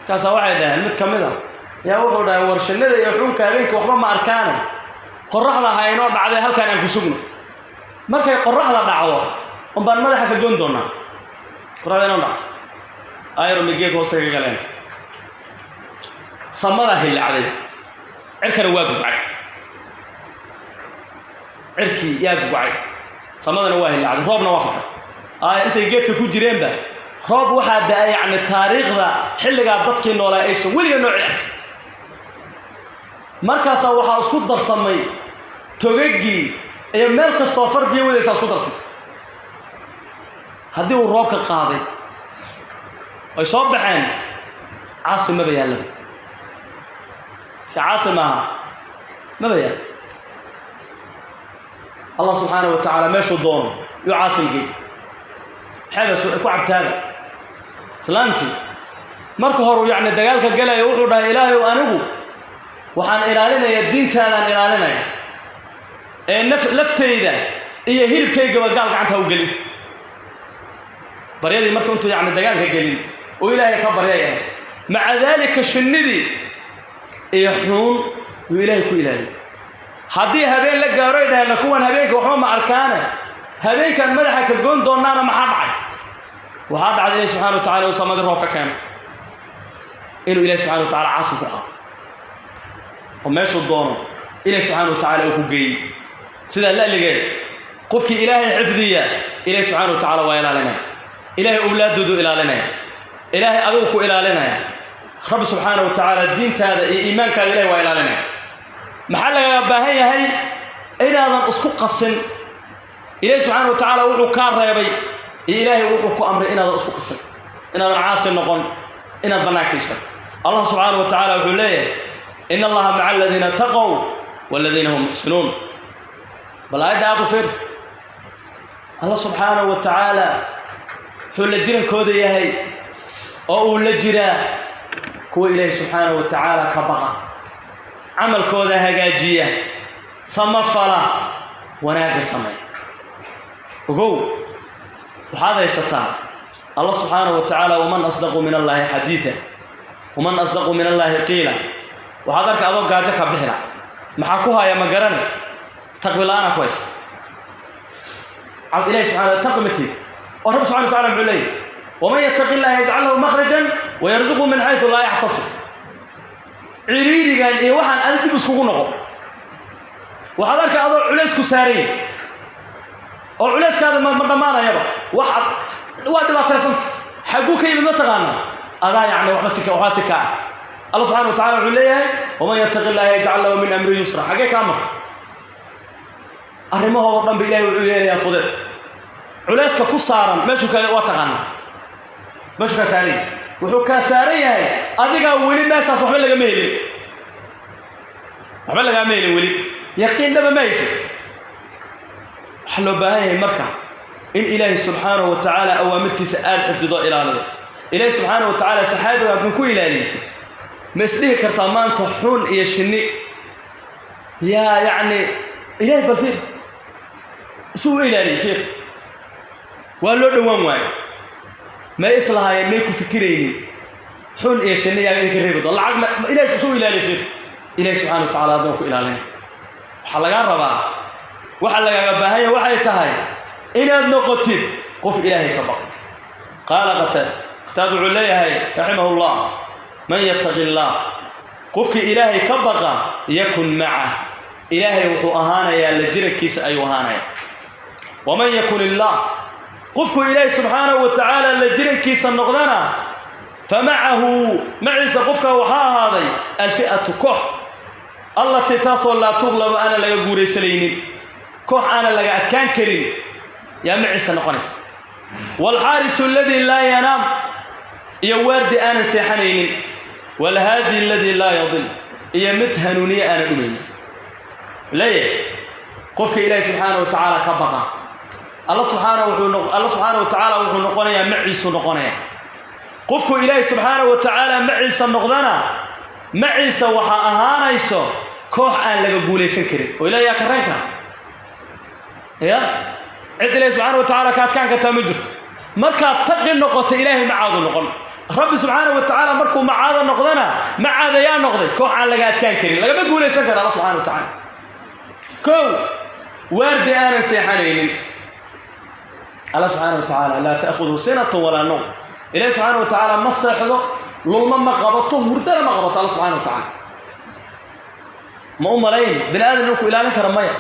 كاسا واحد المتكملة يا وحو دا ور شني ذا يحول كابينك وحبا ما أركانا قرح لها هاينور بعد هل كان ينكو سجنه مركا قرح لها دعوة ومبان مدحك الجون دونا قرح لها نوع آيرو ميجيك وستيكي قلين صمرها اللي عليه عركنا واقف بعد عركي ياقف بعد صمرنا واهي اللي عليه روبنا وافقه انت جيت كو جيرين با روب واحد يعني التاريخ ذا xilliga dadkii noolaa ay soo waliga nooc markaas waxa isku darsamay togagii ay meel kasto farbiyo wadaysa isku darsan hadii uu roobka qaaday ay soo baxeen caasimada yaalaba كعاصمها ما بيا الله سبحانه وتعالى ماشي الضون يعاصم جي هذا كعب تابع سلامتي مركهر يعني دجالك جلا يوحوا ده إلهي وأنه وحن إلالنا يدين تانا إلالنا لفت إذا إيه هيل كي جوا قال عنها وقلي بريدي مركم أنتوا يعني دجالك جلين وإلهي كبر يا مع ذلك الشندي يحون وإلهي كو إلهي هذه هبين لك قارئ ده نكون هبينك وحوم مع أركانه هبين كان مدحك الجون دونانا محمد وهذا على الله سبحانه وتعالى وصمد الروكا كان إنه إلهي سبحانه وتعالى عاصم فقط وماشي الدون إلهي سبحانه وتعالى وكوجي سيدا لا اللي جاي قفك إلهي حفظية إلهي سبحانه وتعالى وإلى لنا إلهي أولاد دودو إلى لنا إلهي أذوك إلى لنا رب سبحانه وتعالى الدين هذا إيمانك إليه وإلى لنا محل باهي هي إلى أن أسكق السن إلهي سبحانه وتعالى وحو كار يبي إلهي وحو أمر إن هذا أسكق السن إن هذا عاصي النقل إن هذا بناك يشتك الله سبحانه وتعالى وحو ليه إن الله مع الذين اتقوا والذين هم محسنون بل هذا أبو فر الله سبحانه وتعالى حول الجيران كودي هي أو لجرا كو إلهي سبحانه وتعالى كبغى عمل كودا هجاجية صمفلا وناقة سمي وقو وهذا يستطاع الله سبحانه وتعالى ومن أصدق من الله حديثا ومن أصدق من الله قيلا وهذا كأبو قاجك بحلا محاكوها يا مقرن تقبل أنا كويس عبد الله سبحانه تقمتي ورب سبحانه وتعالى عليه ومن يتق الله يجعل له مخرجا ويرزقه من حيث لا يحتسب عريري قال إيه وحن أنا بس كوكو نقو وهذا كأبو عليسكو ساري أو عليسك هذا ما ضمانه يبا واحد ما ترسنت حقوك يبي ما تغنى هذا يعني وحاسك الله سبحانه وتعالى عليه ومن يتق الله يجعل له من أمره يسرا حقيقة أمرت أرمه ورب إلهي وعليه يا فضل علاسك كسارا ماشو كواتغنا ماشو كساري وحو كساري هاي أديك ولي ما يسافح ولا جميل ولا جميل ولي يقين ده ما يصير حلو بهاي مركع إن إلهي سبحانه وتعالى أوامرتي سأل حفظ إلى الله إلهي سبحانه وتعالى سحاده وابن كل إلهي مسليه كرتمان طحون إيا الشني يا يعني إلهي بالفير سوء إلهي فير وقالوا دوام واي ما يصلها يميكو فكريني حون إيا الشني يا إلهي كريبض الله عقم إلهي سوء إلهي فير إلهي سبحانه وتعالى أدوك إلهي وحلقان ربا وحلقان بهاي وحي تهاي إلى النقطين قف إلهي كبق قال قتاد عليه رحمه الله من يتق الله قفك إلهي كبق يكن معه إلهي وحو أهانا يا لجرك كيس أي أهانا ومن يكن الله قفك إلهي سبحانه وتعالى لجرك كيس النقدنا فمعه معيس قفك وحا هذا الفئة كح الله تتصل لا تغلب أنا لقى قوري سلينين كح أنا لقى أتكان كريم يا معيس النقنس والحارس الذي لا ينام يوارد أنا سيحنين والهادي الذي لا يضل يمتهنني أنا أمين ليه قفك إلهي سبحانه وتعالى كبقى الله سبحانه وتعالى وحو نقنيا معيس نقنيا قفك إلهي سبحانه وتعالى معيس النقدنا معيس وحا أهانيسو كوح أن لقى قولي سنكري وإلهي يا كرنكا يا عد الله سبحانه وتعالى كان كرتا مجرت مركا تقي النقطة إلهي معاذ النقل رب سبحانه وتعالى مركو معاذ النقدنا معاذ يا نقضي كوح عن لقات كان كريم لقى بقول سكر الله سبحانه وتعالى كو وارد أنا سيحانين الله سبحانه وتعالى لا تأخذه سنة ولا نوم إلهي سبحانه وتعالى ما صيحظه للما ما قبضته وردنا ما قبضته الله سبحانه وتعالى ما ملايين بني آدم نوكو إلى نكر مية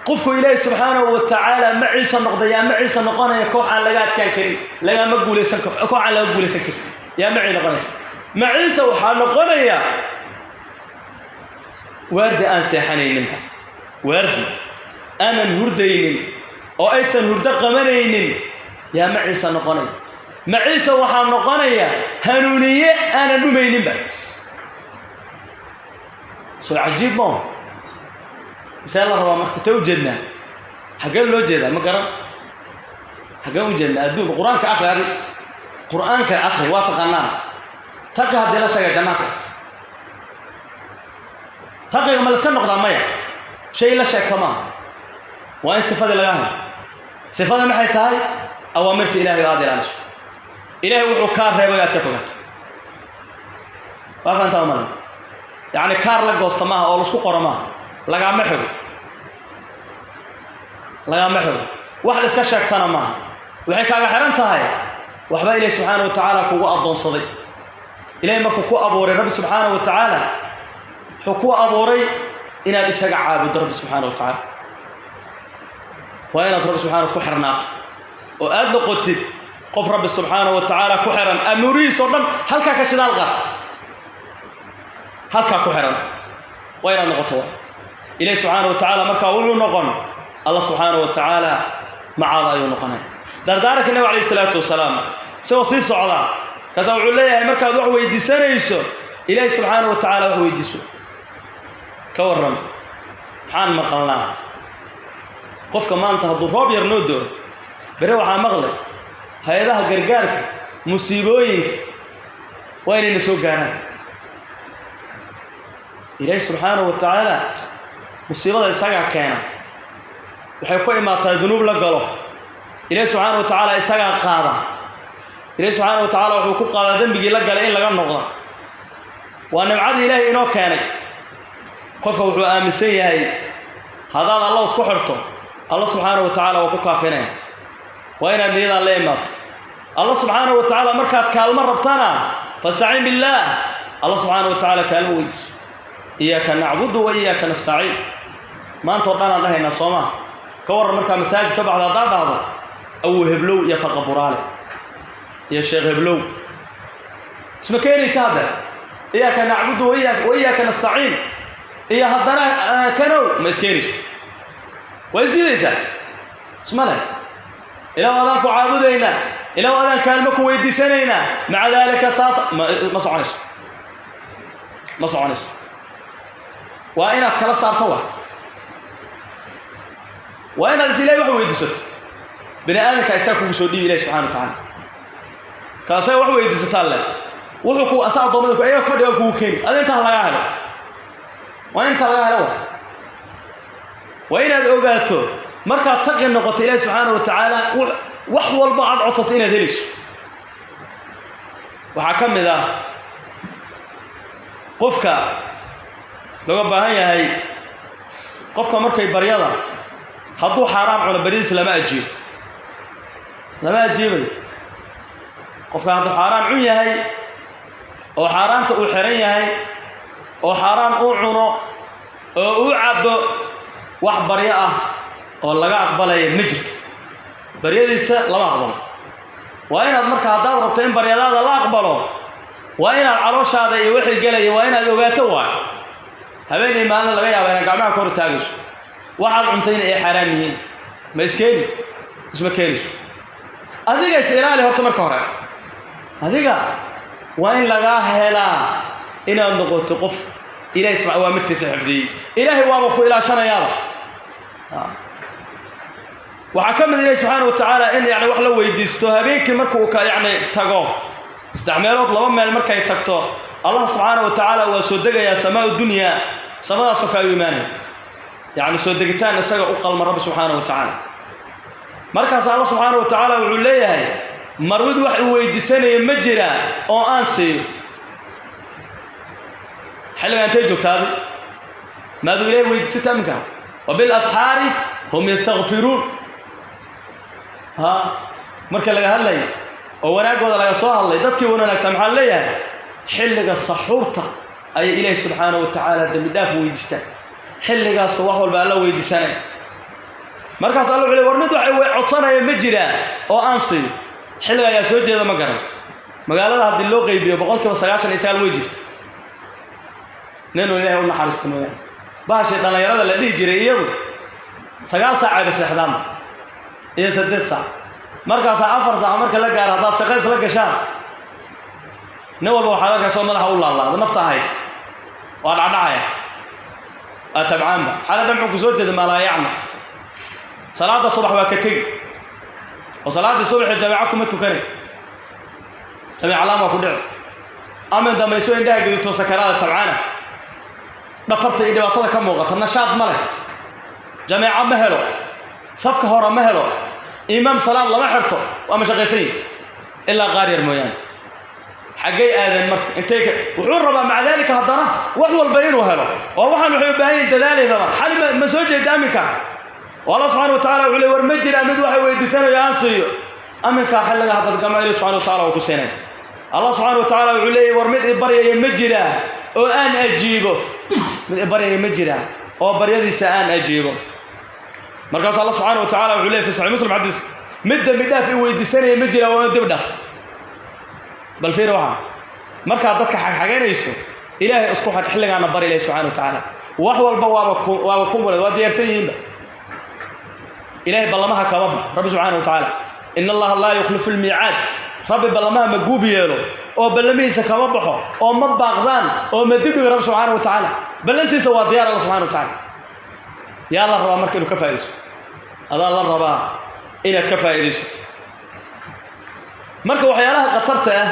قفكو إلهي سبحانه وتعالى معيسى النقضة يا معيسى النقضة يا كوح عن لقات كان كريم لقى مقبول سكر كوح عن لقبول سكر يا معي نقنس معيسى وحا نقضة يا وارد أن سيحانين منها وارد أنا الهردين أو أيسا الهرد قمرين يا معيسى نقضة معيسى وحا نقضة يا هنونية أنا نمين بها سو عجيب ما سأل الله ربما توجدنا حقا لو جدا ما قرأ حقا وجدنا أدوب القرآن كأخر هذه القرآن كأخر واتقنانا تقي هذه لا شيء جماعة تقي ما لسكن نقطة مية شيء لا شيء تمام وين صفات الإله صفات ما حيتاي أوامرت إلهي قادر على شيء إلهي وحكار ريبيات كفقت وافن تماما يعني كار لك قصتماها أو لسكو قرماها لقى محر واحد اسكا شاكتنا معها وحي كاغا خيرانتahay waxba ilaahay subhanahu wa ta'ala kugu adoonsaday ilaahay markuu ku abooray rabbi subhanahu wa ta'ala wuxuu ku abooray inaad isaga caabudo rabbi subhanahu wa ta'ala waa inaad rabbi subhanahu ku xirnaato oo aad noqotid qof rabbi subhanahu wa ta'ala ku xiran amuriis oo dhan halka ka shidaal qaat halka ku xiran waa inaad noqoto إلهي سبحانه وتعالى مركا وحو نقن الله سبحانه وتعالى معاذ أيو نقنه دردارك النبي عليه الصلاة والسلام سوى صير صعدا كذا وحو ليه مركا وحو يدسان يسو إلهي سبحانه وتعالى وحو يدسو كورم حان مقلنا قف كمان تهضو روب يرنودو بروحا مغلق هيدا قرقارك مصيبوينك وين نسو قانا إلهي سبحانه وتعالى مصيبة إساقا كان وحيكون إما ذنوب لقاله إلهي سبحانه وتعالى إساقا قاضى إلهي سبحانه وتعالى وحيكون قاضى ذنبي لقال إن لقال نقضى وأن بعد إلهي إنه كان قفك وحو آمسيه هذا الله اسكحرته الله سبحانه وتعالى وكو كافنه وين أدريد الله يمات الله سبحانه وتعالى مركات كالمر ربطنا فاستعين بالله الله سبحانه وتعالى كالمه ويدس إياك نعبد وإياك نستعين ما أنت وضعنا الله هنا صوما كور مركا مساجد كبعض هذا أو هبلو يا فقبرالي يا شيخ هبلو اسمه كيري سادة إياك نعبد وإياك نستعين إيا هدنا كانوا مسكينش ويزيد إيسا اسمه لك إلى وذاك عابدينا إلى وذاك كلمك ويدسنينا مع ذلك أساس ما صعنش وأين أتكلم صارتوا وأين الزلاء وحوي يدست بني آدم كيساكم بسودي إليه سبحانه وتعالى كاسا وحوي يدست الله وحكو أساء ضمنك أيها كفر يوكو كين هذا انتهى الله يعلم وين تلاقيه وين أوجاته مركا تقي النقطة إليه سبحانه وتعالى وحول بعض عطتين ذلش وحكم ذا قفك لو بهاي هاي قفك مركا بريضة حطوه حرام على بريس لما أجيب قفك حطوه حرام عمي هاي أو حرام تقول هاي oo xaraam uu cuno oo uu cabo wax baryo ah oo laga aqbalay ma jirto baryadiisa lama aqbalo waa inaad marka hadaad rabto in baryadaada la aqbalo waa inaad calooshaada iyo wixii galay waa inaad ogaato waa habeenay maalin laga yaabo inaad gacmaha kor taagayso waxaad cuntayna ay xaraam yihiin ma isma keenayso adiga is ilaali horta marka hore adiga waa in laga helaa إن النقطة قف إلهي سبحانه وامرتي سحفدي إلهي وامكو إلى شنا يابا وحكم إلهي سبحانه وتعالى إن يعني وحلو ويديستو هبينك مركو يعني تقو استعملوا طلبا من المركة يتقطو الله سبحانه وتعالى وصدق يا سماء الدنيا سماء سكا إيمانه يعني صدقتان نساق أقل من رب سبحانه وتعالى مركز الله سبحانه وتعالى وعليه مرود وحي ويديساني مجرى أو أنسي حلقة أنت جوكت هذه ماذا إليه ويدست أمك وبالأسحار هم يستغفرون ها مركا لغا هلاي وناك وضا لغا صوها الله دادكي وناك سامحا لي حلقة صحورتا أي إليه سبحانه وتعالى دم داف ويدستا حلقة صواح والبالا ويدسانا مركا صلى الله عليه ورمد وحي عطانا يمجرى أو أنصي حلقة يا سوجي هذا مقرم مقالة هذا اللو قيبية بقولك بساقاشا إسال ويجفت نينو إلهي والله حارستنا وياه باشي طانا يرادا لديه جريئيو 9 ساعة بس إحدام إيه 6 ساعة مركز 4 ساعة مركز لقى هذا شقيس لقى شام نول وحالك سو مدح والله الله نفطها هايس وأنا عدايا أتبعان با حالا دمعك زوجة ما لا يعمل صلاة الصبح وكتير وصلاة الصبح جميعكم التكري جميع علامة كلها أما عندما يسوي عندها قلتوا سكرات تبعانا نفرت إيدي وطلع كم وقت النشاط ملك جميعا مهلو صفك هورا مهلو إمام صلاة الله ما حرته وما شغيسين إلا غارير مويان حقي آذن مرك انتيك وحور ربا مع ذلك هدنا وحو البين وهلو ووحن وحو باين تدالي ذا حال مسوجة دامك والله سبحانه وتعالى وعلي ورمجي لأمد وحي ويدسانه يانسيو أمنك حلقة هذا القمع إلي سبحانه وتعالى وكسينه الله سبحانه وتعالى وعلي ورمد إبريا يمجره وأن أجيبه من إبريا يمجره وبريا سأن أجيبه مركز الله سبحانه وتعالى وعلي في صحيح مسلم حديث مدة بدافع ويدسانه يمجره ومدة بدافع بل في روحه مركز ضدك حاجين يسوع إلهي أسقط حلقة أنا بري إليه سبحانه وتعالى وحول البوابة وكم ودي يرسلين إلهي بلمها كرب رب سبحانه وتعالى إن الله لا يخلف الميعاد رب بلمها مجوب يلو أو بلميس كربحه أو مبغضان أو مدبي رب سبحانه وتعالى بل أنت سوى ديار الله سبحانه وتعالى يا الله رب مركز كفايس هذا الله رب إن كفايس marka waxyaalaha qatarta ah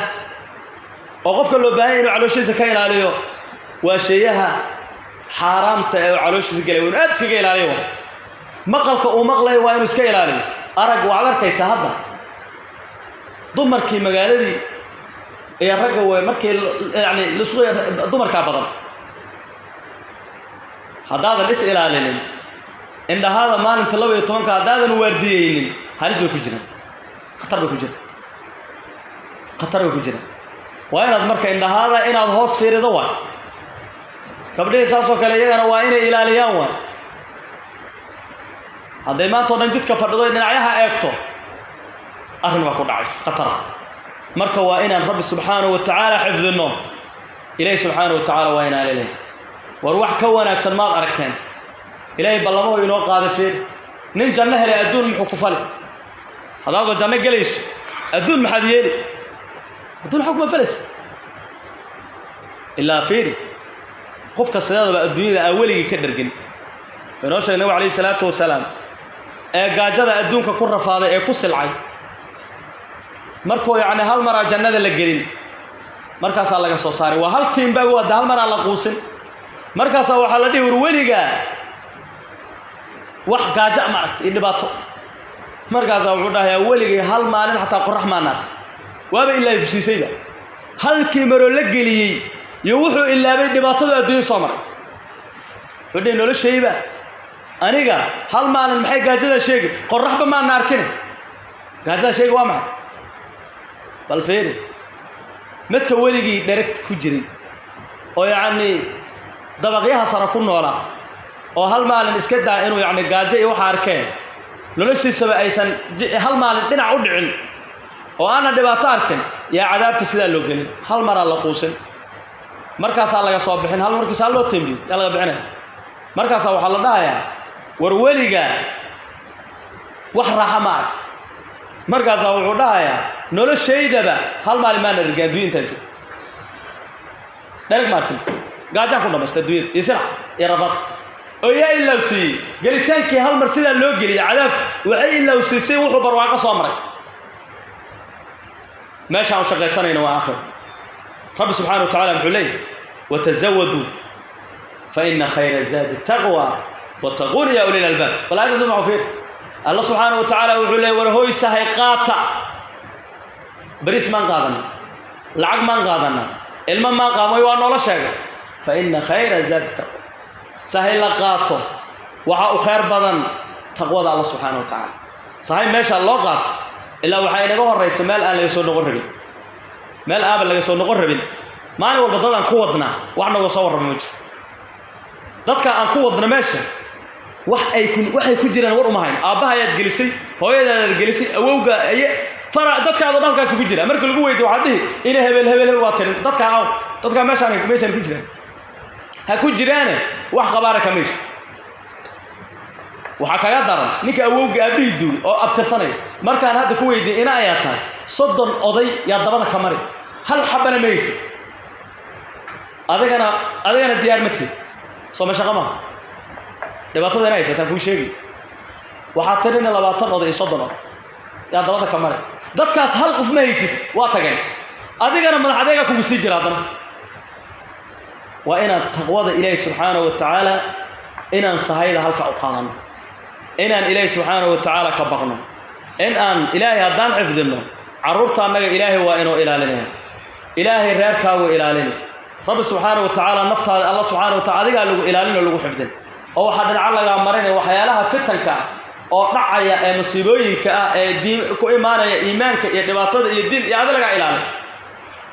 oo qofka loo baahan yahay inuu calooshiisa ka ilaaliyo waa sheeyaha xaaraamta ee calooshisa galay waa aad iskaga ilaaliyo maqalka uu maqlay waa inuu iska ilaaliyo arag waa arkaysa hadda dumarkii magaaladii ee ragga way markii yani lisoo dumarka badan hadaadan is ilaalinin indhahaada maalinta 12 hadaadan waardiyeynin halis bay ku jiraan khatar bay ku jiraan waa inaad marka indhahaada inaad hoos fiirido waa gabdhaha saasoo kale iyagana waa inay ilaaliyaan waa hadday maanta oo dhan jidka fadhido dhinacyaha eegto arrin waa ku dhacays khatar marka waa inaan rabbi subxaanahu wa tacaala xifdino ilaahay subxaanahu wa tacaala waa inaan leeyahay war wax ka wanaagsan maad aragteen ilaahay ballamo inoo qaaday fiir nin janno helay adduun muxuu ku fali hadaaba janno galayso adduun maxaad yeeli adduun xukuma falas ilaa fiir qofka sidaadaba adduunyada awliga ka dhargin inoo sheegay nabi kaleey salaatu wasalaam ee gaajada adduunka ku rafaaday ee ku silcay markoo yaani hal mar jannada la gelin markaas laga soo saaray waa hal tiin baa wada hal mar la quusin markaas waxa la dhigay weliga wax gaaja ma aragtay dhibaato markaas wuxuu dhahay weliga hal maalin xataa qorrax maana waaba ilaa ifsiisayda halkii maro la geliyay iyo wuxuu ilaabay dhibaatada adduunyo soo maray wuxuu noloshayba aniga hal maalin maxay gaajada sheegay qorraxba ma arkin gaajada sheegay waa maxay bal fiiri midka weligii direct ku jiray oo yaani dabaqyaha sara ku noola oo hal maalin iska daa inuu yaani gaajo iyo waxa arkeen noloshiisaba aysan hal maalin dhinac u dhicin oo aan dhibaato arkin yaa cadaabta sida loo gelin hal mar la quusin markaas laga soo bixin hal markiis loo timbi yaa laga bixinay markaas waxa la dhahayaa war weliga wax raaxa ma aragtay markaas wuxuu dhahayaa noloshaydaba hal maalin ma argaan duinta dheeg markin gaaja ku dhameystay duinta isra iyo rafad oo yaa ilaa si gelitaankii hal mar sida loo geliyay cadaabta waxay ilaa siisay wuxuu barwaaqo soo maray meesha aan shaqaysanayno waa aakhir rabbi subhanahu wa ta'ala wuxuu leeyahay watazawadu fa inna khayra zadi taqwa wa taqul ya ulil albab wala tasma'u fi Allah subhanahu wa ta'ala wuxuu leeyahay war hooy sahay qaata baris man qaadana lacag man qaadana ilma ma qaamay waa nolol sheegay fa inna khayra zadi taqwa sahay la qaato waxa uu khayr badan taqwada Allah subhanahu wa ta'ala sahay meesha loo qaato ilaa waxa inaga horeysa meel aan laga soo noqon rabin meel aaba laga soo noqon rabin maalin walba dadaan ku wadnaa wax naga soo warramo dadka aan ku wadna meesha waxay ku jiraan war uma hayn aabaha ayaad gelisay hooyadaad gelisay awowga ay fara dadkaada dhalkaas ku jira marka lagu weydiyo waxa dhihi ina hebel waa tirin dadka meeshaan ku jiraan ha ku jiraan wax qabaara ka meesha waxa kaga daran ninka awowga aabihii duul oo abtirsanay markaan hadda ku weydiin ina ayaa tahay 30 oday yaa dabada ka maray hal xabana meeysi adigana diyaar ma tihi soo ma shaqama dhibaatada inay haysataan ku sheegi waxa tirina 20 oday 30 oday yaa dabada ka maray dadkaas hal qof ma haysid waa tageen adigana madaxdeega kugu sii jira hadana waa inaan taqwada ilaahay subhanahu wa ta'ala inaan sahayda halka u qaadano inaan ilaahay subhanahu wa ta'ala ka baqno in aan ilaahay hadaan xifdino carruurta anaga ilaahay waa inuu ilaalinaya ilaahay reerkaagu ilaalin rabbi subhanahu wa ta'ala naftaada Allah subhanahu wa ta'ala adiga lagu ilaalino lagu xifdin oo waxa dhinaca laga marinay waxyaalaha fitanka oo dhacaya ee musiibooyinka ah ee diin ku iimaanaya iimaanka iyo dhibaatada iyo diin iyo adiga laga ilaalin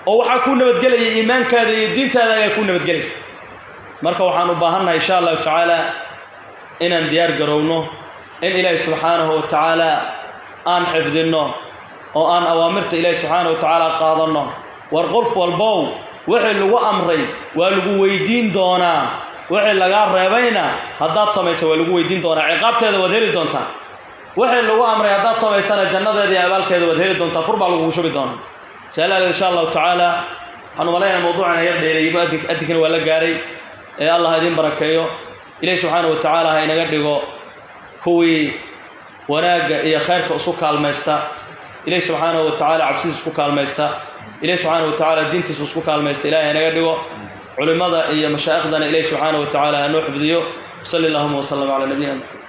oo waxa ku nabadgelaya iimaankaada iyo diintaada ay ku nabadgelayso marka waxaan u baahanahay insha Allah ta'ala inaan diyaar garowno in ilaahay subhanahu wa ta'ala aan xifdino oo aan awaamirta ilaahay subhanahu wa ta'ala qaadano war qof walbow wixii lagu amray waa lagu weydiin doonaa wixii laga reebayna hadaad samayso waa lagu weydiin doonaa ciqaabteeda wad heli doontaa wixii lagu amray hadaad samaysana jannadeeda iyo abaalkeeda wad heli doontaa furba lagu shubi doonaa salaam insha Allah ta'ala anu walaayna mawduucana yar dheeray adikana wala gaaray ee Allah idin barakeeyo ilaahay subhanahu wa ta'ala ha inaga dhigo kuwii wanaaga iyo khayrka usu kaalmaysta ilaahay subhanahu wa ta'ala cabsiis ku kaalmaysta ilaahay subhanahu wa ta'ala diintiisa isku kaalmaysta ilaahay inaga dhigo علماء إيا مشايخنا إليه سبحانه وتعالى أن نحفظيه. صلى الله وسلم على نبينا محمد.